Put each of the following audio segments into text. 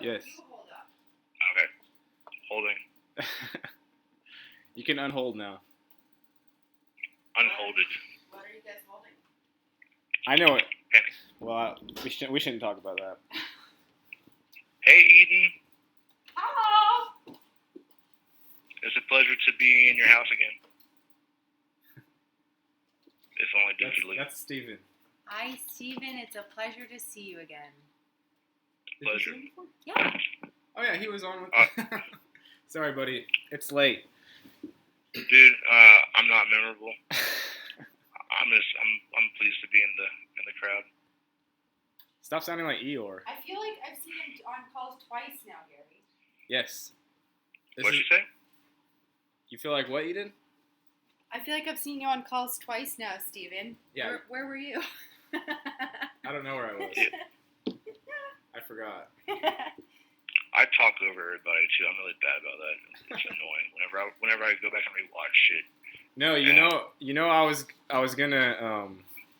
Yes. You hold up. Okay. Holding. You can unhold now. Unholded. What are you guys holding? I know it. Penny. Well, we shouldn't talk about that. Hey, Eden. Hello. It's a pleasure to be in your house again. If only digitally. That's Steven. Hi, Steven. It's a pleasure to see you again. Did you Pleasure. see him before? Yeah. Oh yeah, he was on with. Sorry, buddy. It's late. Dude, I'm not memorable. I'm pleased to be in the crowd. Stop sounding like Eeyore. I feel like I've seen him on calls twice now, Gary. Yes. What'd you say? You feel like what, Eden? I feel like I've seen you on calls twice now, Steven. Yeah. Where were you? I don't know where I was. I forgot. I talk over everybody too. I'm really bad about that. It's annoying. Whenever I go back and rewatch shit. No, you know, I was gonna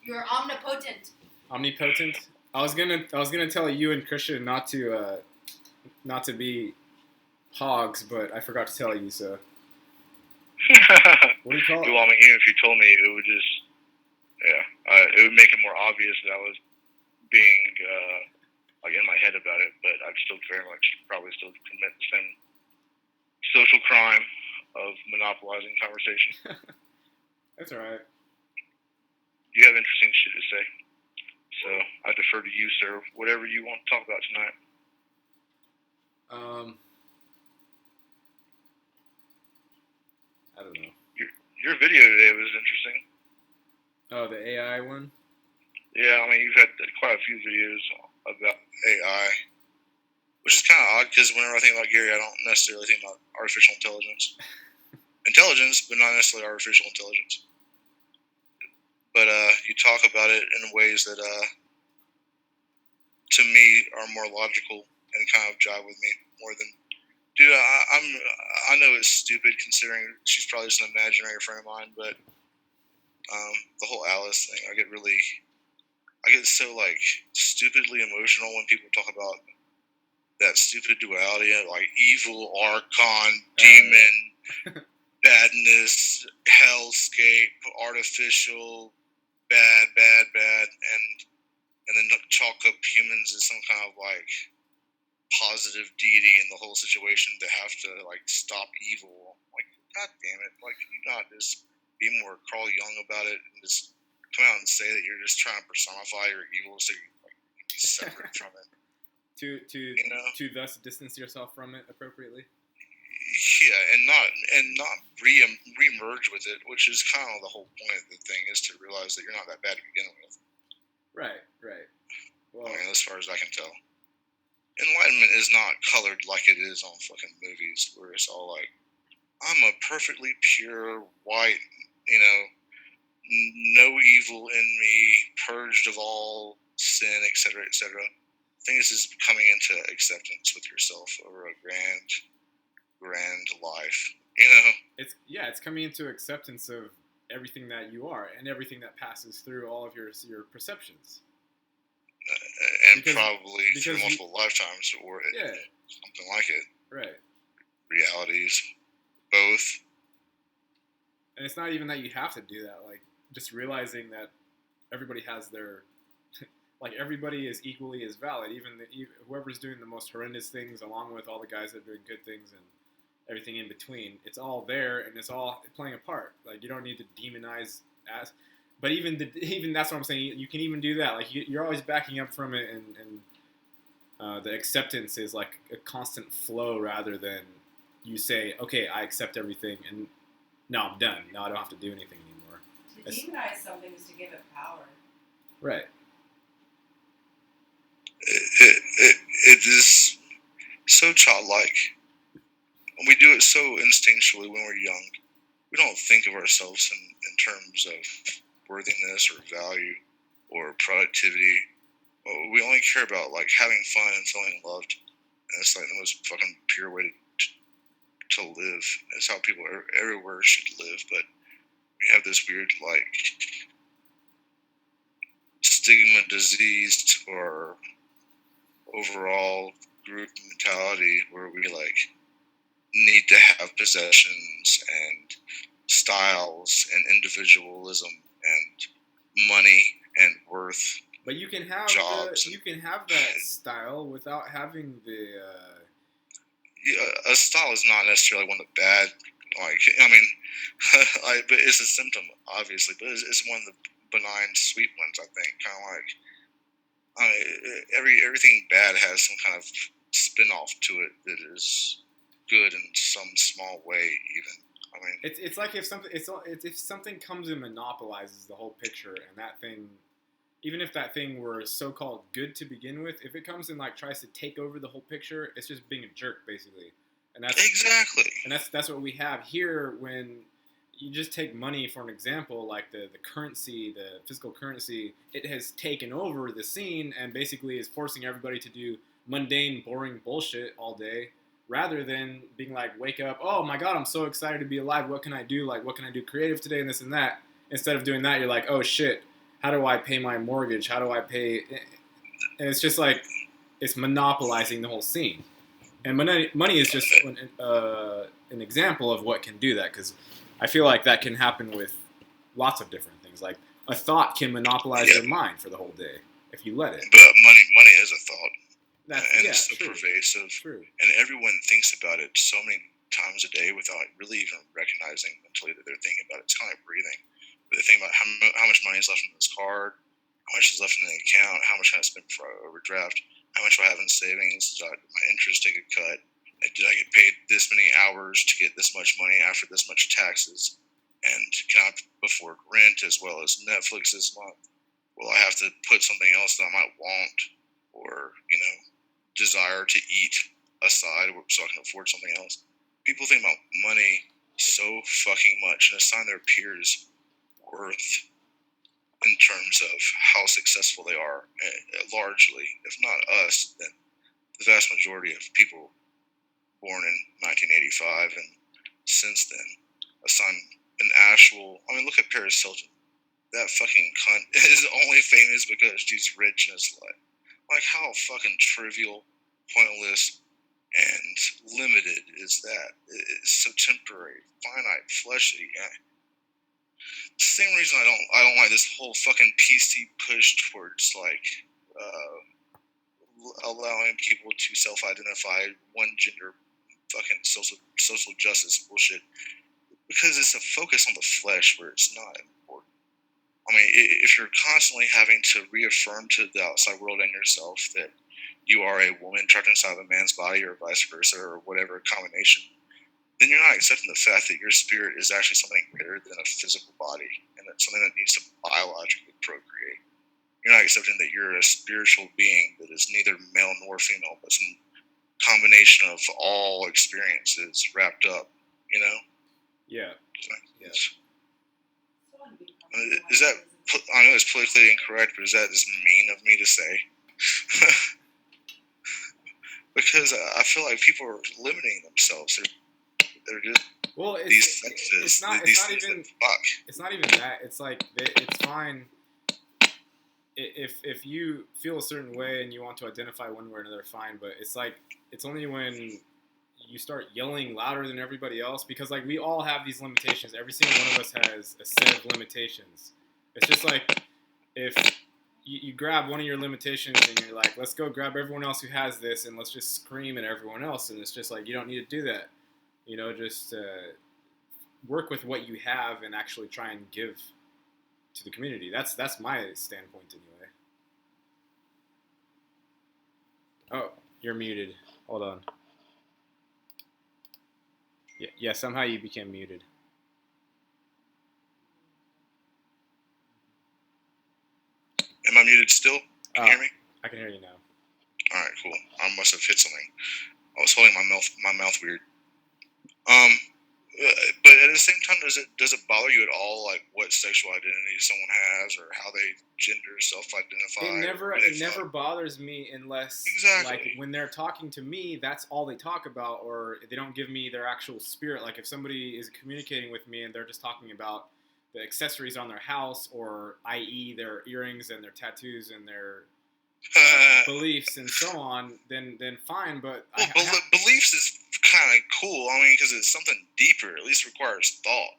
You're omnipotent. omnipotent. I was gonna tell you and Christian not to be hogs, but I forgot to tell you. So what do you call it? Well, I mean, even if you told me, it would just, it would make it more obvious that I was being like in my head about it. But I'd still very much probably still commit the same social crime of monopolizing conversation. That's all right. You have interesting shit to say, so I defer to you, sir. Whatever you want to talk about tonight. I don't know. Your video today was interesting. Oh, the AI one? Yeah, I mean, you've had quite a few videos about AI, which is kind of odd because whenever I think about Gary, I don't necessarily think about artificial intelligence. Intelligence, but not necessarily artificial intelligence. But you talk about it in ways that, to me, are more logical and kind of jive with me more than. Dude, I know it's stupid considering she's probably just an imaginary friend of mine, but the whole Alice thing, I get so like stupidly emotional when people talk about that stupid duality of like evil, archon, demon, badness, hellscape, artificial, bad, and then chalk up humans as some kind of like positive deity in the whole situation to have to like stop evil. Like, god damn it! Like, can you not just be more Carl Jung about it and just come out and say that you're just trying to personify your evil so you like be separate from it? To thus distance yourself from it appropriately. Yeah, and not re-merge with it, which is kind of the whole point of the thing, is to realize that you're not that bad to begin with. Right. Well, I mean, as far as I can tell, enlightenment is not colored like it is on fucking movies, where it's all like, I'm a perfectly pure white, no evil in me, purged of all sin, etc., etc. I think this is coming into acceptance with yourself over a grand life. It's coming into acceptance of everything that you are and everything that passes through all of your perceptions. And probably through multiple lifetimes or something like it. Right. Realities, both. And it's not even that you have to do that. Like, just realizing that everybody has their, like, everybody is equally as valid. Even whoever's doing the most horrendous things, along with all the guys that are doing good things and everything in between, it's all there and it's all playing a part. Like, you don't need to demonize but even that's what I'm saying. You can even do that. Like, you're always backing up from it, and the acceptance is like a constant flow rather than you say, okay, I accept everything, and now I'm done. Now I don't have to do anything anymore. To demonize something is to give it power. Right. It is so childlike. We do it so instinctually when we're young. We don't think of ourselves in terms of worthiness or value or productivity. We only care about like having fun and feeling loved. And it's like the most fucking pure way to live. It's how people everywhere should live. But we have this weird like stigma disease or overall group mentality where we like need to have possessions and styles and individualism and money and worth. But you can have jobs. You can have that style without having the. A style is not necessarily one of the bad. Like I mean, but it's a symptom, obviously. But it's one of the benign, sweet ones. I think kind of like. Everything bad has some kind of spin-off to it that is good in some small way. Even I mean, it's like if something comes and monopolizes the whole picture, and that thing, even if that thing were so-called good to begin with, if it comes and like tries to take over the whole picture, it's just being a jerk, basically. And that's exactly. And that's what we have here when you just take money for an example, like the currency, the physical currency, it has taken over the scene and basically is forcing everybody to do mundane, boring bullshit all day, rather than being like, wake up, oh my god, I'm so excited to be alive, what can I do? Like, what can I do creative today and this and that? Instead of doing that, you're like, oh shit, how do I pay my mortgage? How do I pay? And it's just like, it's monopolizing the whole scene. And money is just an example of what can do that, because I feel like that can happen with lots of different things. Like a thought can monopolize your mind for the whole day if you let it. But money is a thought, it's so pervasive, true. And everyone thinks about it so many times a day without really even recognizing mentally that they're thinking about it. It's kind of like breathing. But they think about how much money is left in this card, how much is left in the account, how much can I spend before I overdraft, how much do I have in savings, did my interest take a cut, did I get paid this many hours to get this much money after this much taxes, and can I afford rent as well as Netflix this month? Will I have to put something else that I might want or, desire to eat aside so I can afford something else? People think about money so fucking much and assign their peers worth in terms of how successful they are, largely, if not us, then the vast majority of people born in 1985 and since then assign an actual. I mean, look at Paris Hilton. That fucking cunt is only famous because she's rich and a slut. Like, how fucking trivial, pointless, and limited is that? It's so temporary, finite, fleshly. Same reason I don't like this whole fucking PC push towards like allowing people to self-identify one gender, fucking social justice bullshit, because it's a focus on the flesh where it's not important. I mean, if you're constantly having to reaffirm to the outside world and yourself that you are a woman trapped inside of a man's body, or vice versa, or whatever combination, then you're not accepting the fact that your spirit is actually something greater than a physical body, and that's something that needs to biologically procreate. You're not accepting that you're a spiritual being that is neither male nor female, but some combination of all experiences wrapped up, Yeah. Is that, I know it's politically incorrect, but is that just mean of me to say? Because I feel like people are limiting themselves. They're just these sexes. It's not even that. It's like it's fine if you feel a certain way and you want to identify one way or another, fine. But it's like it's only when you start yelling louder than everybody else, because like we all have these limitations. Every single one of us has a set of limitations. It's just like if you grab one of your limitations and you're like, let's go grab everyone else who has this and let's just scream at everyone else, and it's just like you don't need to do that. Just work with what you have and actually try and give to the community. That's my standpoint anyway. Oh, you're muted. Hold on. Yeah, somehow you became muted. Am I muted still? Can you hear me? I can hear you now. All right, cool. I must have hit something. I was holding my mouth weird. But at the same time, does it bother you at all, like what sexual identity someone has or how they gender self-identify? It never bothers me unless like when they're talking to me, that's all they talk about, or they don't give me their actual spirit. Like if somebody is communicating with me and they're just talking about the accessories on their house, or i.e. their earrings and their tattoos and their beliefs and so on, then fine. But Well, beliefs is kind of cool. I mean, because it's something deeper. At least requires thought.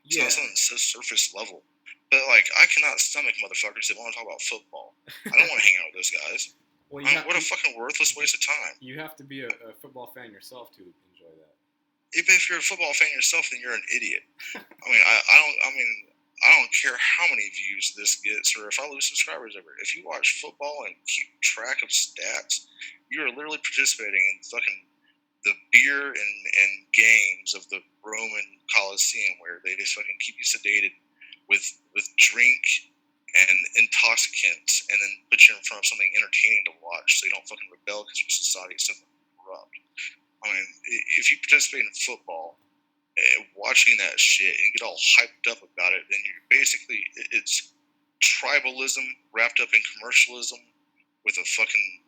It's not something so surface level. But like, I cannot stomach motherfuckers that want to talk about football. I don't want to hang out with those guys. Well, what a fucking worthless waste of time. You have to be a football fan yourself to enjoy that. If you're a football fan yourself, then you're an idiot. I mean, I don't care how many views this gets or if I lose subscribers over it. If you watch football and keep track of stats, you are literally participating in fucking the beer and games of the Roman Colosseum, where they just fucking keep you sedated with drink and intoxicants, and then put you in front of something entertaining to watch, so you don't fucking rebel because your society is so corrupt. I mean, if you participate in football, watching that shit and get all hyped up about it, then you're basically, it's tribalism wrapped up in commercialism with a fucking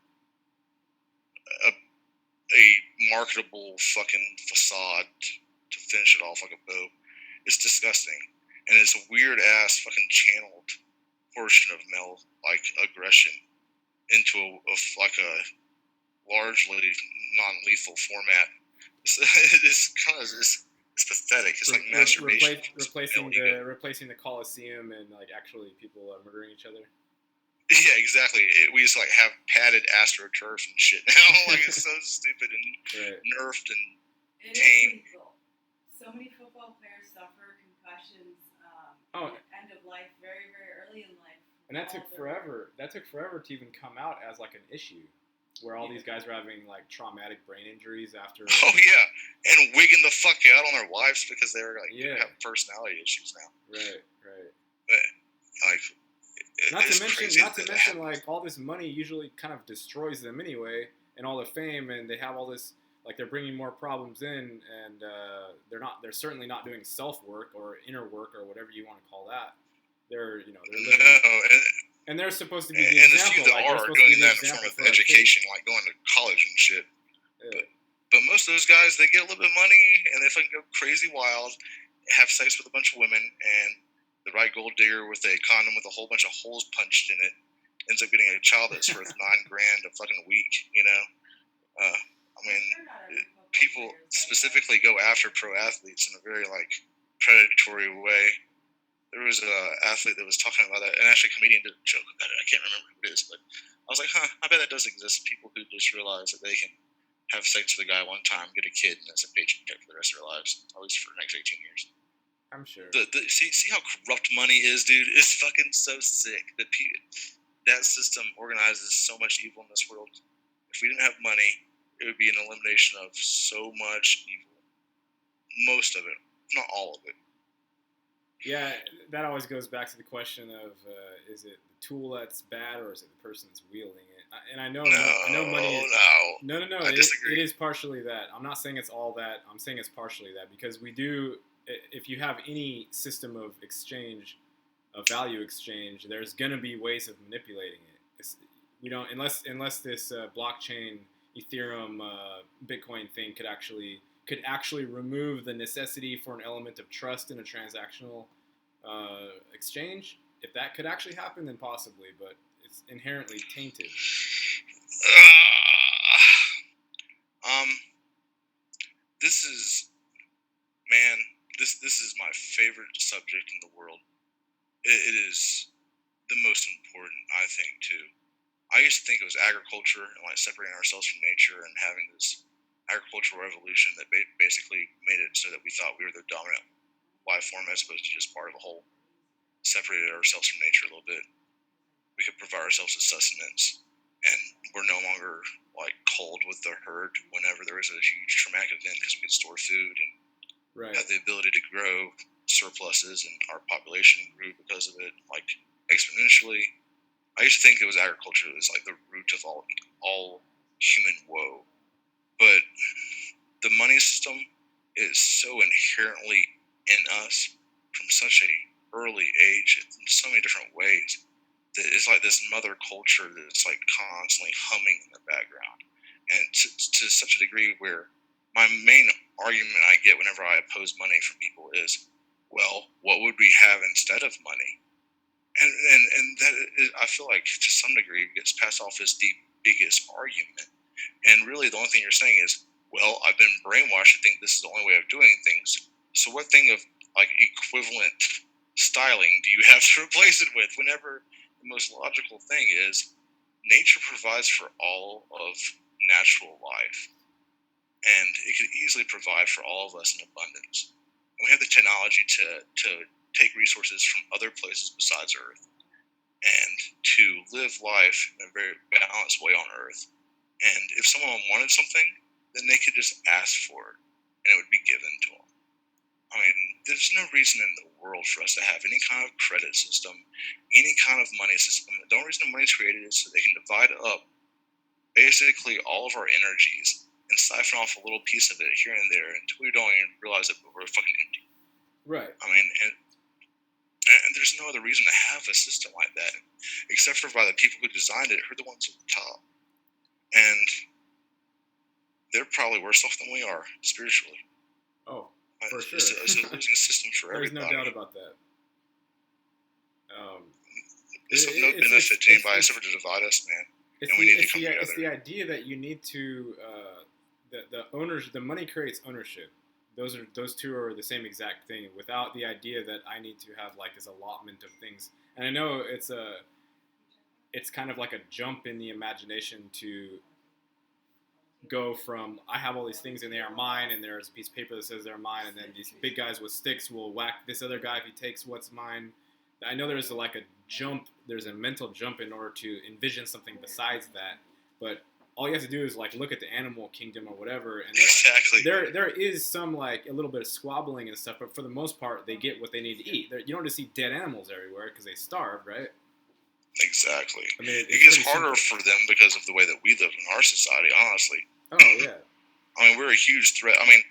a marketable fucking facade to finish it off like a bow. It's disgusting, and it's a weird ass fucking channeled portion of male like aggression into a largely non-lethal format. It's kind of it's pathetic. It's like masturbation. Replacing the Colosseum and like actually people murdering each other. Yeah, exactly. We just like have padded AstroTurf and shit now. Like it's so stupid and nerfed and tame. So many football players suffer concussions end of life very, very early in life. And that took forever. That took forever to even come out as like an issue, where all these guys were having like traumatic brain injuries after. Oh yeah, and wigging the fuck out on their wives because they were like have personality issues now. Right. But, like. Not to mention, like all this money usually kind of destroys them anyway, and all the fame, and they have all this, like they're bringing more problems in, and they're certainly not doing self work or inner work or whatever you want to call that. They're living, and they're supposed to be the example. And the few that are doing that in the form of education, like going to college and shit. Yeah. But most of those guys, they get a little bit of money and they fucking go crazy wild, have sex with a bunch of women, and the right gold digger with a condom with a whole bunch of holes punched in it ends up getting a child that's worth $9,000 a fucking week. You know, I mean, people specifically go after pro athletes in a very like predatory way. There was an athlete that was talking about that, and actually a comedian did a joke about it. I can't remember who it is, but I was like, I bet that does exist. People who just realize that they can have sex with a guy one time, get a kid, and that's a paycheck for the rest of their lives, at least for the next 18 years. I'm sure. See how corrupt money is, dude? It's fucking so sick. That system organizes so much evil in this world. If we didn't have money, it would be an elimination of so much evil. Most of it, not all of it. Yeah, that always goes back to the question of is it the tool that's bad or is it the person that's wielding it? And I know money is... No. I disagree. It is partially that. I'm not saying it's all that. I'm saying it's partially that, because we do... If you have any system of exchange, of value exchange, there's going to be ways of manipulating it. We don't, unless this blockchain, Ethereum, Bitcoin thing could actually remove the necessity for an element of trust in a transactional exchange. If that could actually happen, then possibly, but it's inherently tainted. This is my favorite subject in the world. It is the most important, I think, too. I used to think it was agriculture and like separating ourselves from nature and having this agricultural revolution that basically made it so that we thought we were the dominant life form as opposed to just part of a whole. Separated ourselves from nature a little bit. We could provide ourselves with sustenance, and we're no longer like culled with the herd whenever there was a huge traumatic event because we could store food and have the ability to grow surpluses, and our population grew because of it, like exponentially. I used to think it was agriculture that was like the root of all human woe, but the money system is so inherently in us from such a early age in so many different ways that it's like this mother culture that's like constantly humming in the background, and to such a degree where my main argument I get whenever I oppose money from people is, well, what would we have instead of money? And that is, I feel like to some degree gets passed off as the biggest argument. And really, the only thing you're saying is, well, I've been brainwashed to think this is the only way of doing things. So what thing of like equivalent styling do you have to replace it with? Whenever the most logical thing is, nature provides for all of natural life, and it could easily provide for all of us in abundance. And we have the technology to take resources from other places besides Earth and to live life in a very balanced way on Earth. And if someone wanted something, then they could just ask for it, and it would be given to them. I mean, there's no reason in the world for us to have any kind of credit system, any kind of money system. The only reason the money's created is so they can divide up basically all of our energies and siphon off a little piece of it here and there until we don't even realize that we're fucking empty. Right. I mean, and there's no other reason to have a system like that, except for by the people who designed it, who are the ones at the top. And they're probably worse off than we are, spiritually. Oh, for sure. It's a losing system for everybody. There's no doubt about that. It's of no benefit to anybody except for to divide us, man. It's the idea that you need to, the money creates ownership. Those two are the same exact thing, without the idea that I need to have like this allotment of things. And I know it's kind of like a jump in the imagination to go from I have all these things and they are mine, and there's a piece of paper that says they're mine, and then these big guys with sticks will whack this other guy if he takes what's mine. I know there's like a jump, there's a mental jump in order to envision something besides that, but all you have to do is like look at the animal kingdom or whatever, and exactly. there is some like a little bit of squabbling and stuff, but for the most part they get what they need to eat. You don't just see dead animals everywhere because they starve, right? Exactly. I mean, it gets harder for them because of the way that we live in our society, honestly. Oh yeah. I mean, we're a huge threat. I mean,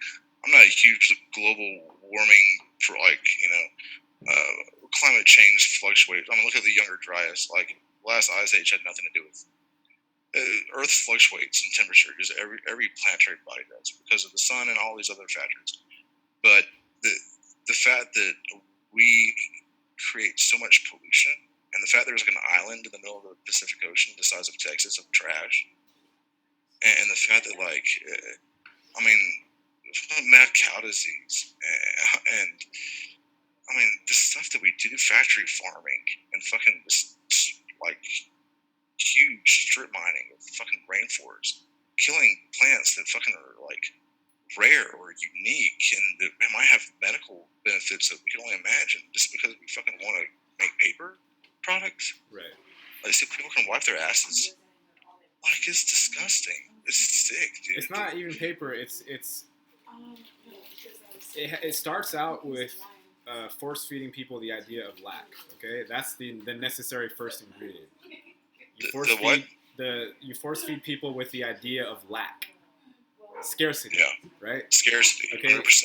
I'm not a huge global warming for climate change fluctuates. I mean, look at the Younger Dryas. Like, last ice age had nothing to do with Earth fluctuates in temperature, because every planetary body does, because of the sun and all these other factors. But the fact that we create so much pollution, and the fact there's like an island in the middle of the Pacific Ocean the size of Texas of trash, and the fact that mad cow disease, and I mean, the stuff that we do, factory farming, and fucking just like huge strip mining of fucking rainforests, killing plants that fucking are like rare or unique, and that might have medical benefits that we can only imagine, just because we fucking want to make paper products. Right. Like, see, people can wipe their asses. Like, it's disgusting. It's sick, dude. It's not even paper. It starts out with force feeding people the idea of lack. Okay, that's the necessary first ingredient. You force feed people with the idea of lack, scarcity. Yeah. Right. Scarcity. Okay. 100%.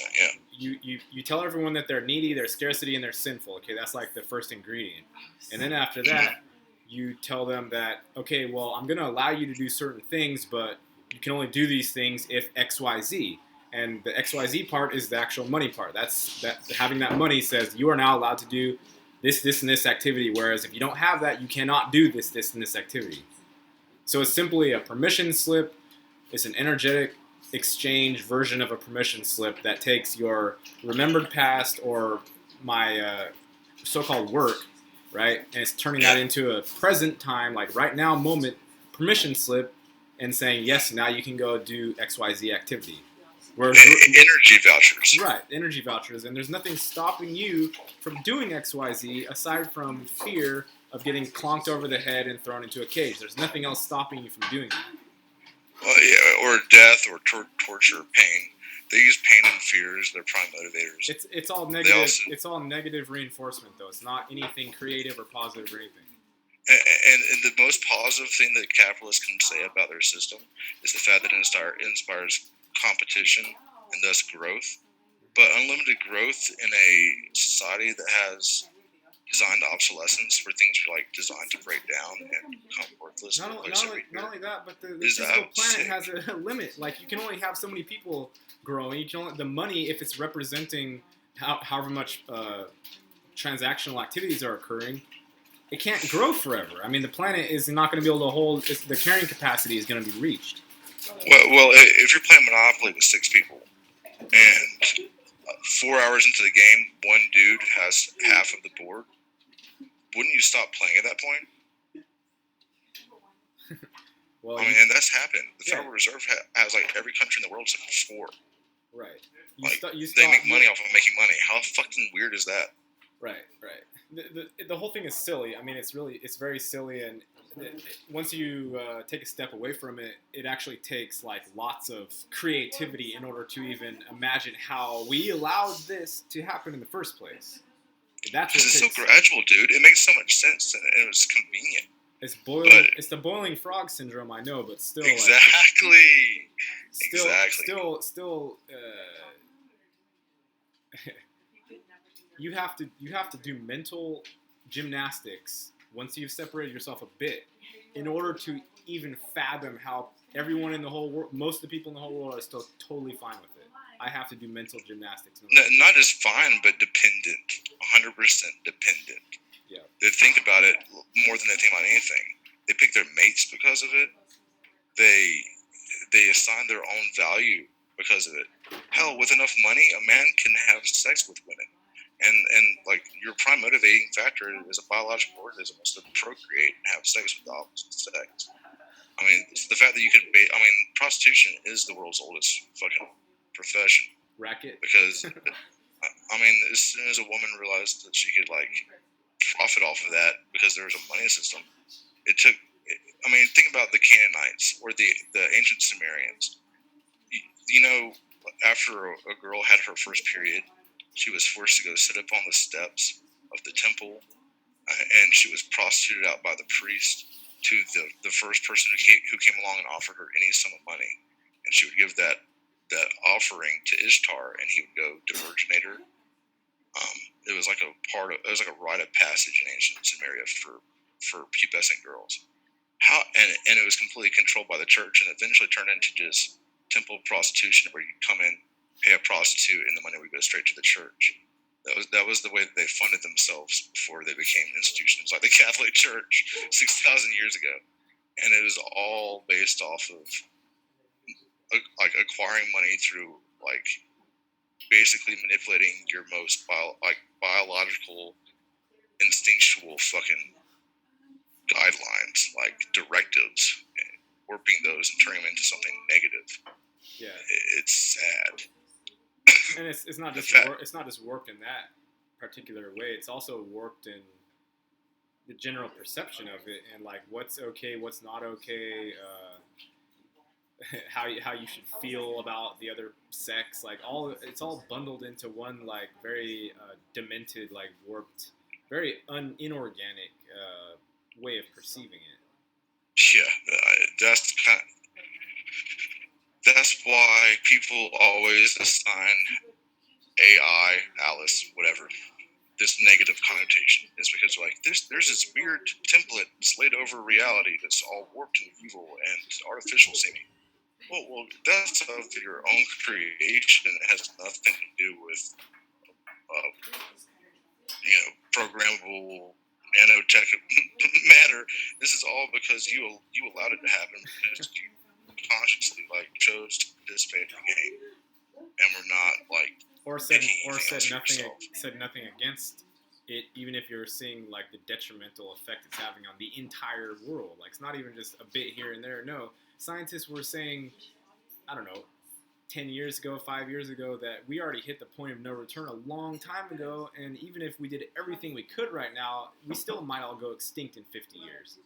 Yeah. You tell everyone that they're needy, they're scarcity, and they're sinful. Okay, that's like the first ingredient. And then after that, you tell them that, okay, well, I'm going to allow you to do certain things, but you can only do these things if X, Y, Z. And the XYZ part is the actual money part. Having that money says you are now allowed to do this, and this activity, whereas if you don't have that, you cannot do this, and this activity. So it's simply a permission slip. It's an energetic exchange version of a permission slip that takes your remembered past or my so-called work, right? And it's turning that into a present time, like right now moment permission slip, and saying, yes, now you can go do XYZ activity. Energy vouchers. Right, energy vouchers. And there's nothing stopping you from doing XYZ aside from fear of getting clonked over the head and thrown into a cage. There's nothing else stopping you from doing that. Well, yeah, or death, or torture, pain. They use pain and fear as their prime motivators. It's all negative. It's all negative reinforcement, though. It's not anything creative or positive or anything. And the most positive thing that capitalists can say about their system is the fact that it inspires competition and thus growth. But unlimited growth in a society that has designed obsolescence, where things are like designed to break down and become worthless. Not only that, but the physical planet has a limit. Like, you can only have so many people growing. The money, if it's representing however much transactional activities are occurring, it can't grow forever. I mean, the planet is not going to be able to hold. The carrying capacity is going to be reached. Well, if you're playing Monopoly with 6 people, and 4 hours into the game, one dude has half of the board, wouldn't you stop playing at that point? Well, I mean, and that's happened. The Federal Reserve has like every country in the world except for 4. Right. They make money off of making money. How fucking weird is that? Right. The whole thing is silly. I mean, it's very silly, and once you take a step away from it, it actually takes like lots of creativity in order to even imagine how we allowed this to happen in the first place. That's what it's so gradual, dude. It makes so much sense, and it was convenient. It's boiling. It's the boiling frog syndrome, I know, but still. Exactly. Still. You have to do mental gymnastics once you've separated yourself a bit in order to even fathom how everyone in the whole world, most of the people in the whole world, are still totally fine with it. I have to do mental gymnastics. Not just fine, but dependent. 100% dependent. Yeah. They think about it more than they think about anything. They pick their mates because of it. They assign their own value because of it. Hell, with enough money, a man can have sex with women. And like, your prime motivating factor as a biological organism is to procreate and have sex with the opposite sex. I mean, the fact that you could prostitution is the world's oldest fucking profession. Racket. Because, I mean, as soon as a woman realized that she could, like, profit off of that because there was a money system, think about the Canaanites or the ancient Sumerians. You know, after a girl had her first period, she was forced to go sit up on the steps of the temple, and she was prostituted out by the priest to the first person who came along and offered her any sum of money, and she would give that offering to Ishtar, and he would go diverginate her. It was like a rite of passage in ancient Sumeria for pubescent girls. And it was completely controlled by the church, and eventually turned into just temple prostitution, where you come in, pay a prostitute, and the money would go straight to the church. That was the way that they funded themselves before they became institutions like the Catholic Church 6,000 years ago. And it was all based off of like acquiring money through like basically manipulating your most biological, instinctual fucking guidelines, like directives, and warping those and turning them into something negative. Yeah, it's sad. And it's not just warped in that particular way. It's also warped in the general perception of it, and like what's okay, what's not okay, how you should feel about the other sex. Like it's all bundled into one like very demented, like warped, very inorganic way of perceiving it. Yeah, that's why people always assign AI, Alice, whatever, this negative connotation. Is because like there's this weird template that's laid over reality that's all warped and evil and artificial seeming. Well, that's of your own creation. It has nothing to do with programmable nanotech matter. This is all because you allowed it to happen because you consciously like chose to participate in the game, and we're not like said nothing against it, even if you're seeing like the detrimental effect it's having on the entire world. Like it's not even just a bit here and there. No, scientists were saying, I don't know, 10 years ago, 5 years ago, that we already hit the point of no return a long time ago, and even if we did everything we could right now, we still might all go extinct in 50 years.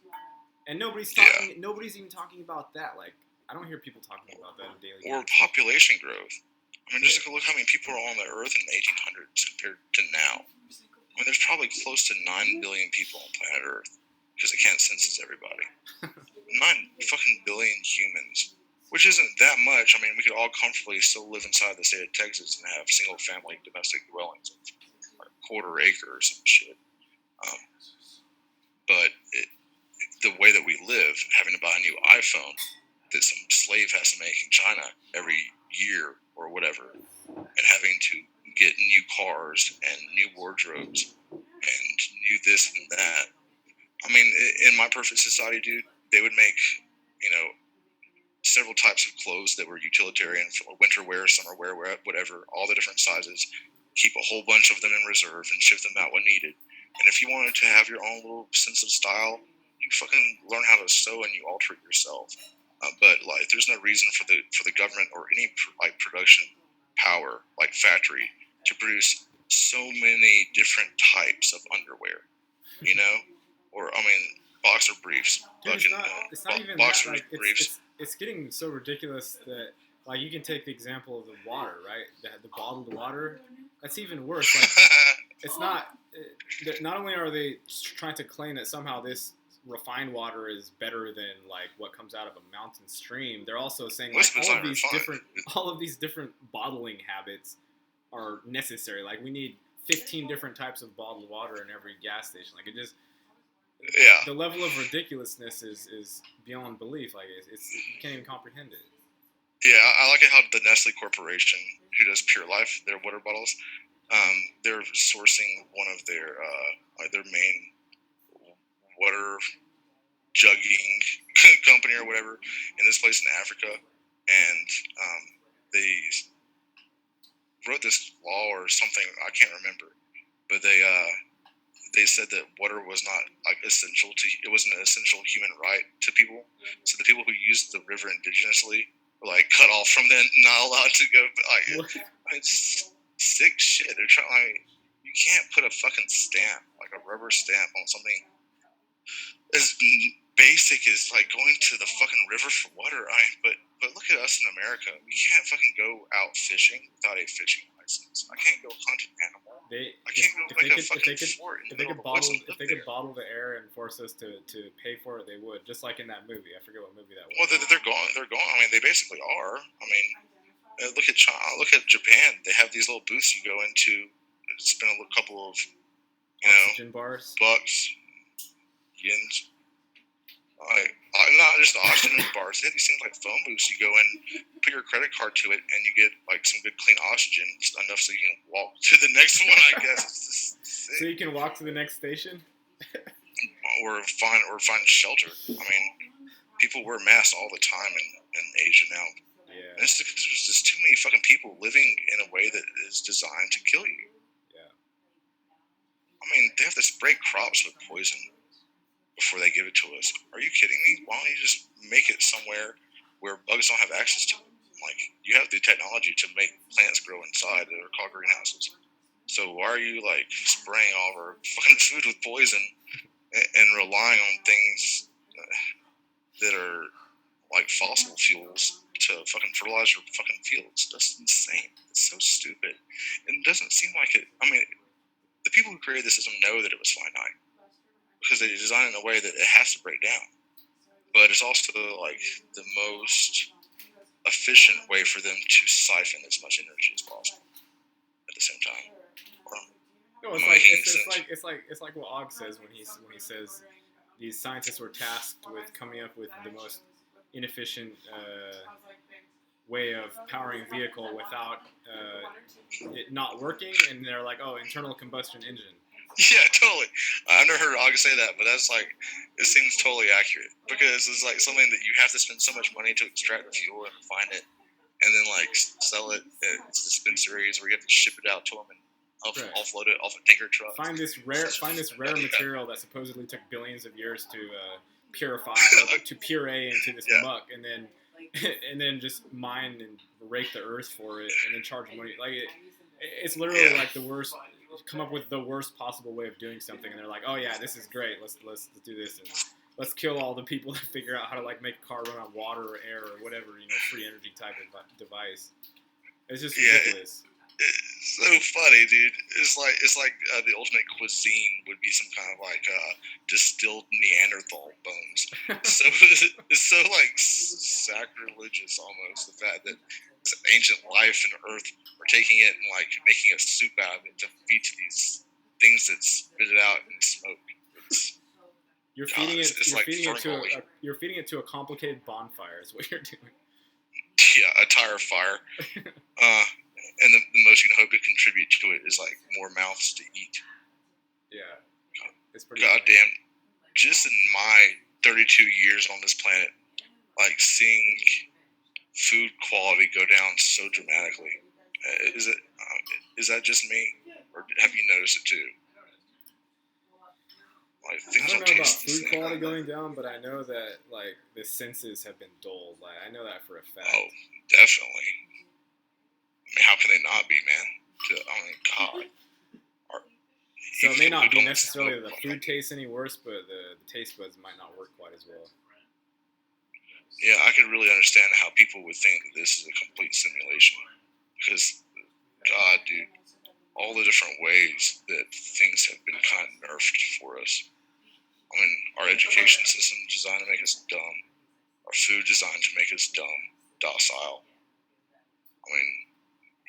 And nobody's even talking about that. Like, I don't hear people talking about that on daily basis. Or population growth. I mean, just look how many people are on the Earth in the 1800s compared to now. I mean, there's probably close to 9 billion people on planet Earth because they can't census everybody. 9 fucking billion humans, which isn't that much. I mean, we could all comfortably still live inside the state of Texas and have single-family domestic dwellings of like a quarter acre or some shit. But the way that we live, having to buy a new iPhone that some slave has to make in China every year or whatever, and having to get new cars and new wardrobes and new this and that, I mean, in my perfect society, dude, they would make, you know, several types of clothes that were utilitarian for winter wear, summer wear, whatever, all the different sizes. Keep a whole bunch of them in reserve and ship them out when needed. And if you wanted to have your own little sense of style, you fucking learn how to sew and you alter it yourself. But like, there's no reason for the government or any like production power, like factory, to produce so many different types of underwear. You know, or I mean, boxer briefs. Dude, it's not even that. Like, it's getting so ridiculous that, like, you can take the example of the water, right? The bottled water. That's even worse. Like, it's not. Not only are they trying to claim that somehow this refined water is better than like what comes out of a mountain stream, they're also saying like all of these different bottling habits are necessary. Like, we need 15 different types of bottled water in every gas station. Like, it just. Yeah. The level of ridiculousness is beyond belief. Like, it's you can't even comprehend it. Yeah, I like it how the Nestle Corporation, who does Pure Life, their water bottles, they're sourcing one of their main water jugging company or whatever in this place in Africa, and they wrote this law or something, I can't remember, but they said that water was not like essential to, it wasn't an essential human right to people. So the people who used the river indigenously were like cut off from them, not allowed to go. Like, it's sick shit. They're trying. Like, you can't put a fucking stamp, like a rubber stamp, on something as basic as like going to the fucking river for water. But look at us in America. We can't fucking go out fishing without a fishing license. I can't go hunt an animal. If they could bottle the air and force us to pay for it, they would. Just like in that movie. I forget what movie that was. Well, they're going. I mean, they basically are. I mean, look at China. Look at Japan. They have these little booths you go into, spend a couple of, oxygen bars, bucks, yens. Not just oxygen bars. They have these things like phone booths. You go in, put your credit card to it, and you get like some good clean oxygen, enough so you can walk to the next one. I guess. It's just sick. So you can walk to the next station, or find shelter. I mean, people wear masks all the time in Asia now. Yeah. And it's because there's just too many fucking people living in a way that is designed to kill you. Yeah. I mean, they have to spray crops with poison before they give it to us. Are you kidding me? Why don't you just make it somewhere where bugs don't have access to it? Like, you have the technology to make plants grow inside that are called greenhouses. So why are you like spraying all of our fucking food with poison and relying on things that are like fossil fuels to fucking fertilize your fucking fields? That's insane. It's so stupid. It doesn't seem like it. I mean, the people who created the system know that it was finite, because they design it in a way that it has to break down. But it's also like the most efficient way for them to siphon as much energy as possible at the same time. No, it's like what Og says when he says these scientists were tasked with coming up with the most inefficient way of powering a vehicle without it not working, and they're like, oh, internal combustion engine. Yeah, totally. I've never heard August say that, but that's like, it seems totally accurate, because it's like something that you have to spend so much money to extract the fuel and refine it, and then like sell it at dispensaries where you have to ship it out to them and offload it off a tanker truck. Find this rare material that supposedly took billions of years to purify to puree into this muck, and then just mine and rake the earth for it, and then charge money. Like it's literally like the worst. Come up with the worst possible way of doing something, and they're like, oh yeah, this is great, let's do this, and let's kill all the people that figure out how to like make a car run on water or air or whatever, free energy type of device. It's just ridiculous. It's so funny, dude. It's like the ultimate cuisine would be some kind of like distilled Neanderthal bones. So it's so like sacrilegious almost, the fact that this ancient life and Earth are taking it and like making a soup out of it to feed to these things that spit it out in smoke. You're feeding it to a complicated bonfire is what you're doing. Yeah, a tire fire. And the most you can hope to contribute to it is like more mouths to eat. Yeah, it's pretty. Goddamn just in my 32 years on this planet, like seeing food quality go down so dramatically. Is that just me, or have you noticed it too? Like, I don't know about food quality going down, but I know that like the senses have been dulled. Like I know that for a fact. Oh, definitely. I mean, how can they not be, man? I mean, God. So it may not be necessarily the food tastes any worse, but the taste buds might not work quite as well. Yeah, I can really understand how people would think that this is a complete simulation. Because, God, dude, all the different ways that things have been kind of nerfed for us. I mean, our education system is designed to make us dumb. Our food designed to make us dumb, docile. I mean,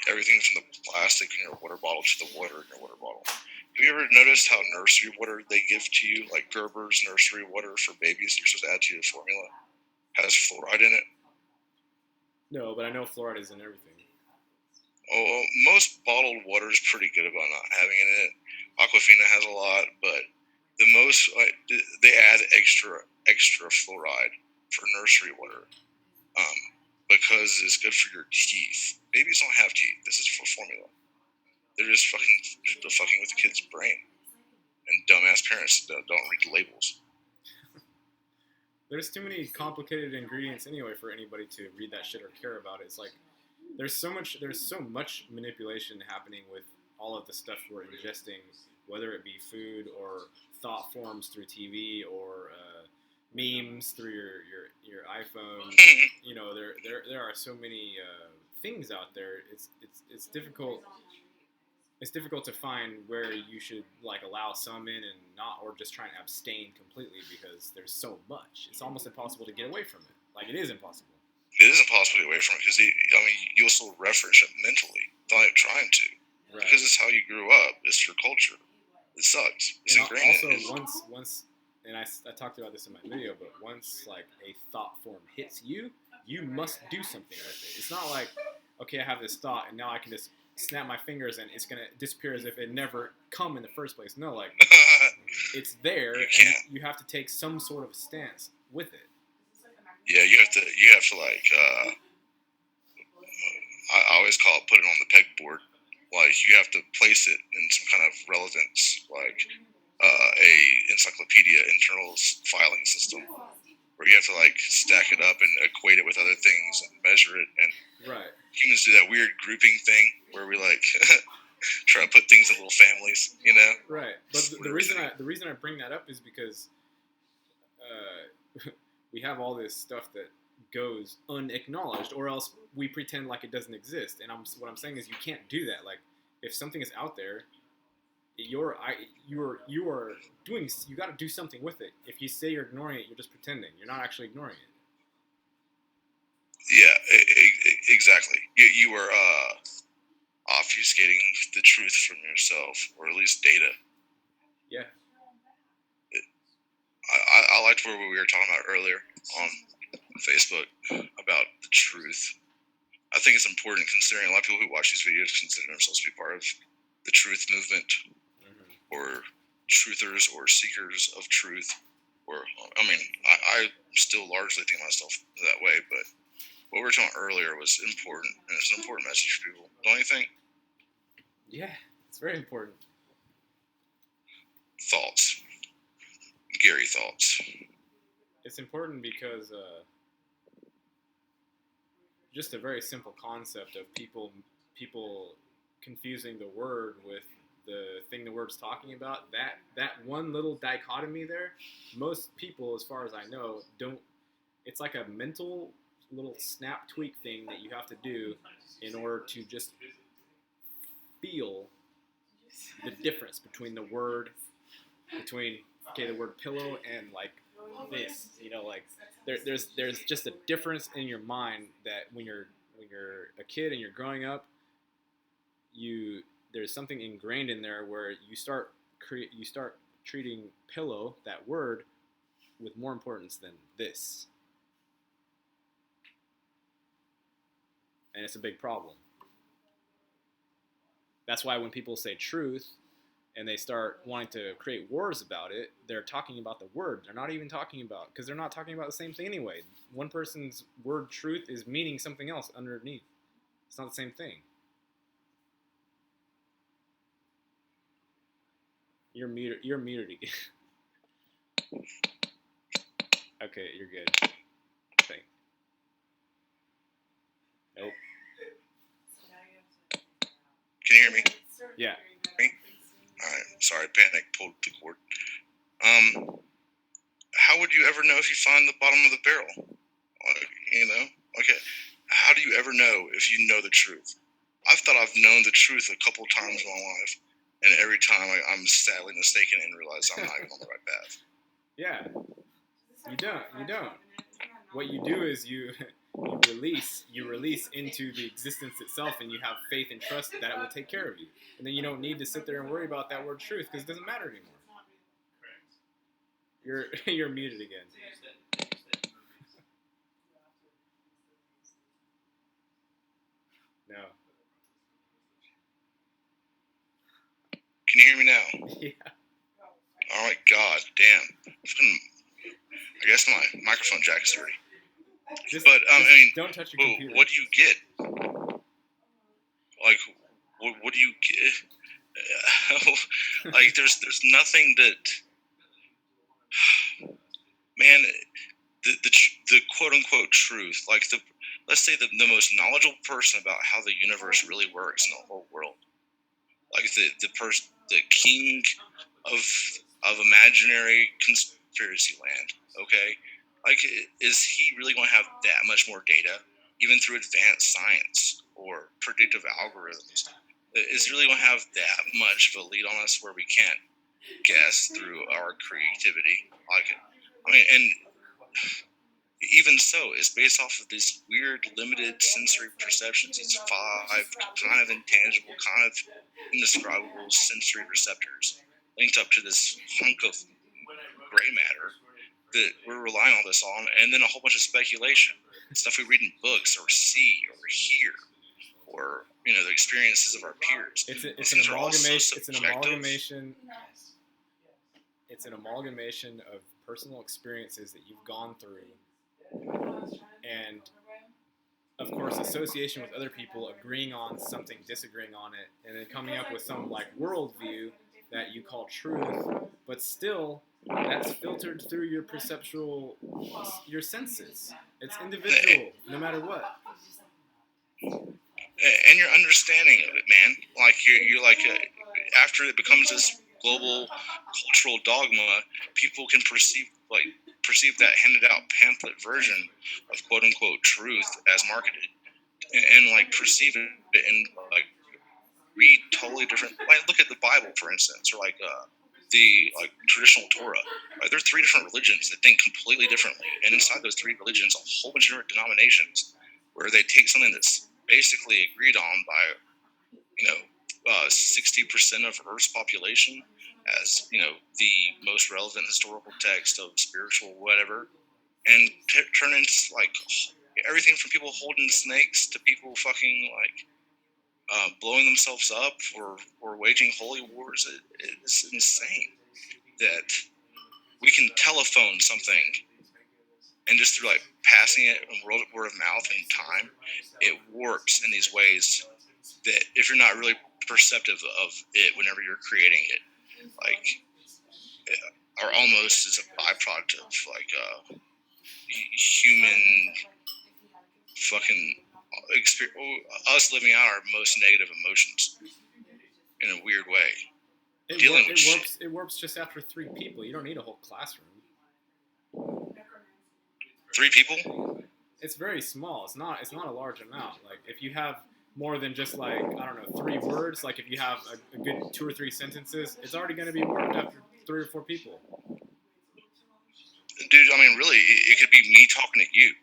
everything from the plastic in your water bottle to the water in your water bottle. Have you ever noticed how nursery water they give to you, like Gerber's nursery water for babies you're supposed to add to your formula, has fluoride in it? No, but I know fluoride is in everything. Oh, most bottled water is pretty good about not having it in it. Aquafina has a lot, but the most they add extra fluoride for nursery water because it's good for your teeth. Babies don't have teeth. This is for formula. They're just fucking with the kid's brain. And dumbass parents don't read the labels. There's too many complicated ingredients anyway for anybody to read that shit or care about it. It's like there's so much manipulation happening with all of the stuff we're ingesting, whether it be food or thought forms through TV or memes through your iPhone. You know, there are so many things out there. It's difficult. It's difficult to find where you should like allow some in and not, or just try and abstain completely because there's so much. It's almost impossible to get away from it. Like it is impossible. It is impossible to get away from it because you'll still reference it mentally without trying to, right? Because it's how you grew up. It's your culture. It sucks. It's ingrained. Also, once, and I talked about this in my video, but once like a thought form hits you, you must do something with it. It's not like, okay, I have this thought and now I can just snap my fingers and it's gonna disappear as if it never come in the first place. No, like it's there and you have to take some sort of stance with it. Yeah, you have to like I always call it put it on the pegboard. Like you have to place it in some kind of relevance, like a encyclopedia internal filing system, where you have to like stack it up and equate it with other things and measure it. And right. Humans do that weird grouping thing where we like try to put things in little families, you know? Right. But the reason I bring that up is because we have all this stuff that goes unacknowledged, or else we pretend like it doesn't exist. And what I'm saying is you can't do that. Like if something is out there, you are doing. You got to do something with it. If you say you're ignoring it, you're just pretending. You're not actually ignoring it. Yeah, exactly. You are obfuscating the truth from yourself, or at least data. Yeah. I liked where we were talking about earlier on Facebook about the truth. I think it's important considering a lot of people who watch these videos consider themselves to be part of the truth movement, or truthers or seekers of truth. Or, I mean, I still largely think of myself that way, but what we were talking earlier was important, and it's an important message for people, don't you think? Yeah, it's very important. Thoughts. Gary thoughts. It's important because just a very simple concept of people confusing the word with the thing the word's talking about. That one little dichotomy there, most people, as far as I know, don't. It's like a mental little snap tweak thing that you have to do in order to just feel the difference between the word, the word pillow and like this, you know, like there's just a difference in your mind that when you're a kid and you're growing up, there's something ingrained in there where you start treating pillow, that word, with more importance than this. And it's a big problem. That's why when people say truth and they start wanting to create wars about it, they're talking about the word. They're not even talking about, because they're not talking about the same thing anyway. One person's word truth is meaning something else underneath. It's not the same thing. You're muted again. Okay, you're good. Thanks. Nope. Can you hear me? Yeah. Me? Alright, sorry, panic pulled the cord. How would you ever know if you find the bottom of the barrel? How do you ever know if you know the truth? I've thought I've known the truth a couple times in my life, and every time I'm sadly mistaken and realize I'm not even on the right path. Yeah. You don't. What you do is you release into the existence itself, and you have faith and trust that it will take care of you. And then you don't need to sit there and worry about that word truth, because it doesn't matter anymore. You're muted again. No. Can you hear me now? Yeah. All right, god damn. I guess my microphone jack is dirty. Don't touch your computer. What do you get? Like, what do you get? Like, there's nothing that, man, the quote unquote truth. Like let's say the most knowledgeable person about how the universe really works in the whole world. Like the king of imaginary conspiracy land. Okay. Like, is he really going to have that much more data, even through advanced science or predictive algorithms? Is he really going to have that much of a lead on us where we can't guess through our creativity? And even so, it's based off of these weird, limited sensory perceptions. It's 5 kind of intangible, kind of indescribable sensory receptors linked up to this hunk of gray matter that we're relying all this on, and then a whole bunch of speculation, stuff we read in books or see or hear, or the experiences of our peers. It's an amalgamation. It's an amalgamation of personal experiences that you've gone through, and of course, association with other people, agreeing on something, disagreeing on it, and then coming up with some worldview that you call truth, but still, that's filtered through your senses. It's individual, no matter what. And your understanding of it, man. Like you're after it becomes this global cultural dogma, people can perceive that handed out pamphlet version of quote unquote truth as marketed, and perceive it and read totally different. Look at the Bible, for instance, or the traditional Torah. There are 3 different religions that think completely differently, and inside those 3 religions, a whole bunch of different denominations where they take something that's basically agreed on by 60% of Earth's population as the most relevant historical text of spiritual whatever, and turn into everything from people holding snakes to people fucking blowing themselves up or waging holy wars. It's insane that we can telephone something and just through passing it and word of mouth and time, it works in these ways that if you're not really perceptive of it whenever you're creating it, or almost as a byproduct of human fucking us living out our most negative emotions in a weird way. It works just after 3 people. You don't need a whole classroom. 3 people? It's very small. It's not a large amount. If you have more than just 3 words, if you have a good 2 or 3 sentences, it's already going to be worked after 3 or 4 people. Dude, really, it could be me talking to you.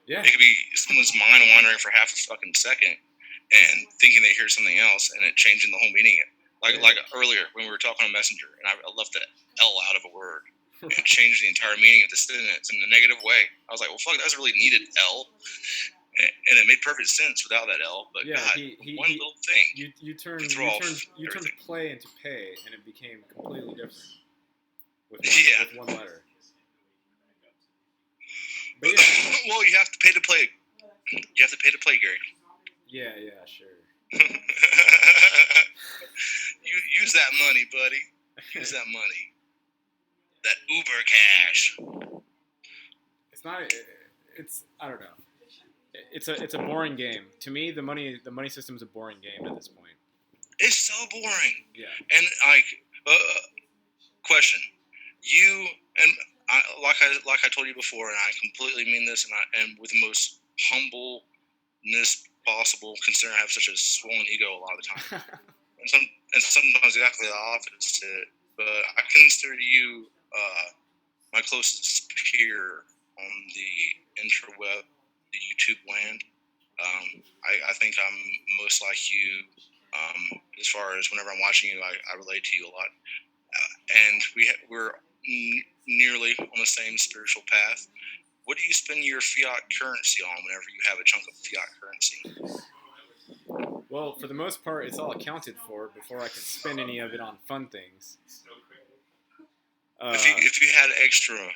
Yeah. It could be someone's mind wandering for half a fucking second and thinking they hear something else and it changing the whole meaning. Like earlier when we were talking on Messenger and I left the L out of a word and changed the entire meaning of the sentence in a negative way. I was like, well, fuck, that's a really needed L. and it made perfect sense without that L. But yeah, God, one little thing. You turned play into pay, and it became completely different with one letter. But yeah. Well, you have to pay to play. You have to pay to play, Gary. Yeah, sure. You use that money, buddy. Use that money. That Uber cash. It's not. It's I don't know. It's a boring game to me. The money system is a boring game at this point. It's so boring. Yeah. And question, you and I, like I told you before, and I completely mean this, and with the most humbleness possible, considering I have such a swollen ego a lot of the time, and sometimes exactly the opposite. But I consider you my closest peer on the interweb, the YouTube land. I think I'm most like you as far as whenever I'm watching you, I relate to you a lot. And we're nearly on the same spiritual path. What do you spend your fiat currency on whenever you have a chunk of fiat currency? Well, for the most part, it's all accounted for before I can spend any of it on fun things. If you had extra,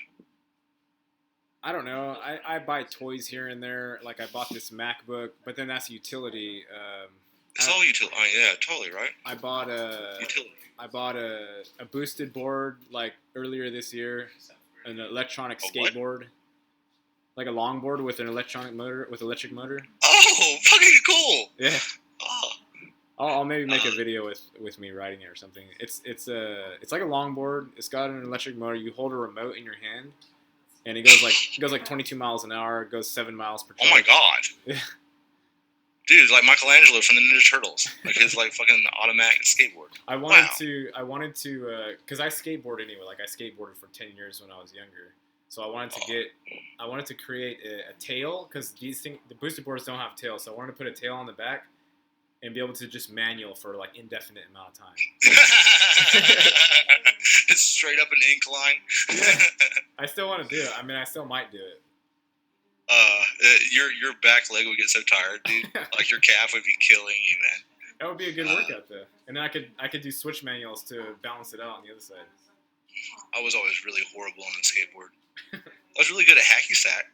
I don't know. I buy toys here and there. Like I bought this MacBook, but then that's utility. It's all utility. Oh, yeah, totally right. I bought a boosted board like earlier this year, an electronic skateboard, like a longboard with an electric motor. Oh, fucking cool! Yeah. Oh. I'll maybe make a video with me riding it or something. It's like a longboard. It's got an electric motor. You hold a remote in your hand, and it goes like 22 miles an hour. It goes 7 miles per charge. Oh my god! Yeah. Dude, like Michelangelo from the Ninja Turtles, like his like fucking automatic skateboard. I wanted to, because I skateboard anyway. Like I skateboarded for 10 years when I was younger. So I wanted to create a tail, because the boosted boards don't have tails. So I wanted to put a tail on the back and be able to just manual for like indefinite amount of time. It's straight up an incline. Yeah. I still want to do it. I mean, I still might do it. Your back leg would get so tired, dude. Like your calf would be killing you, man. That would be a good workout, though. And then I could do switch manuals to balance it out on the other side. I was always really horrible on the skateboard. I was really good at hacky sack.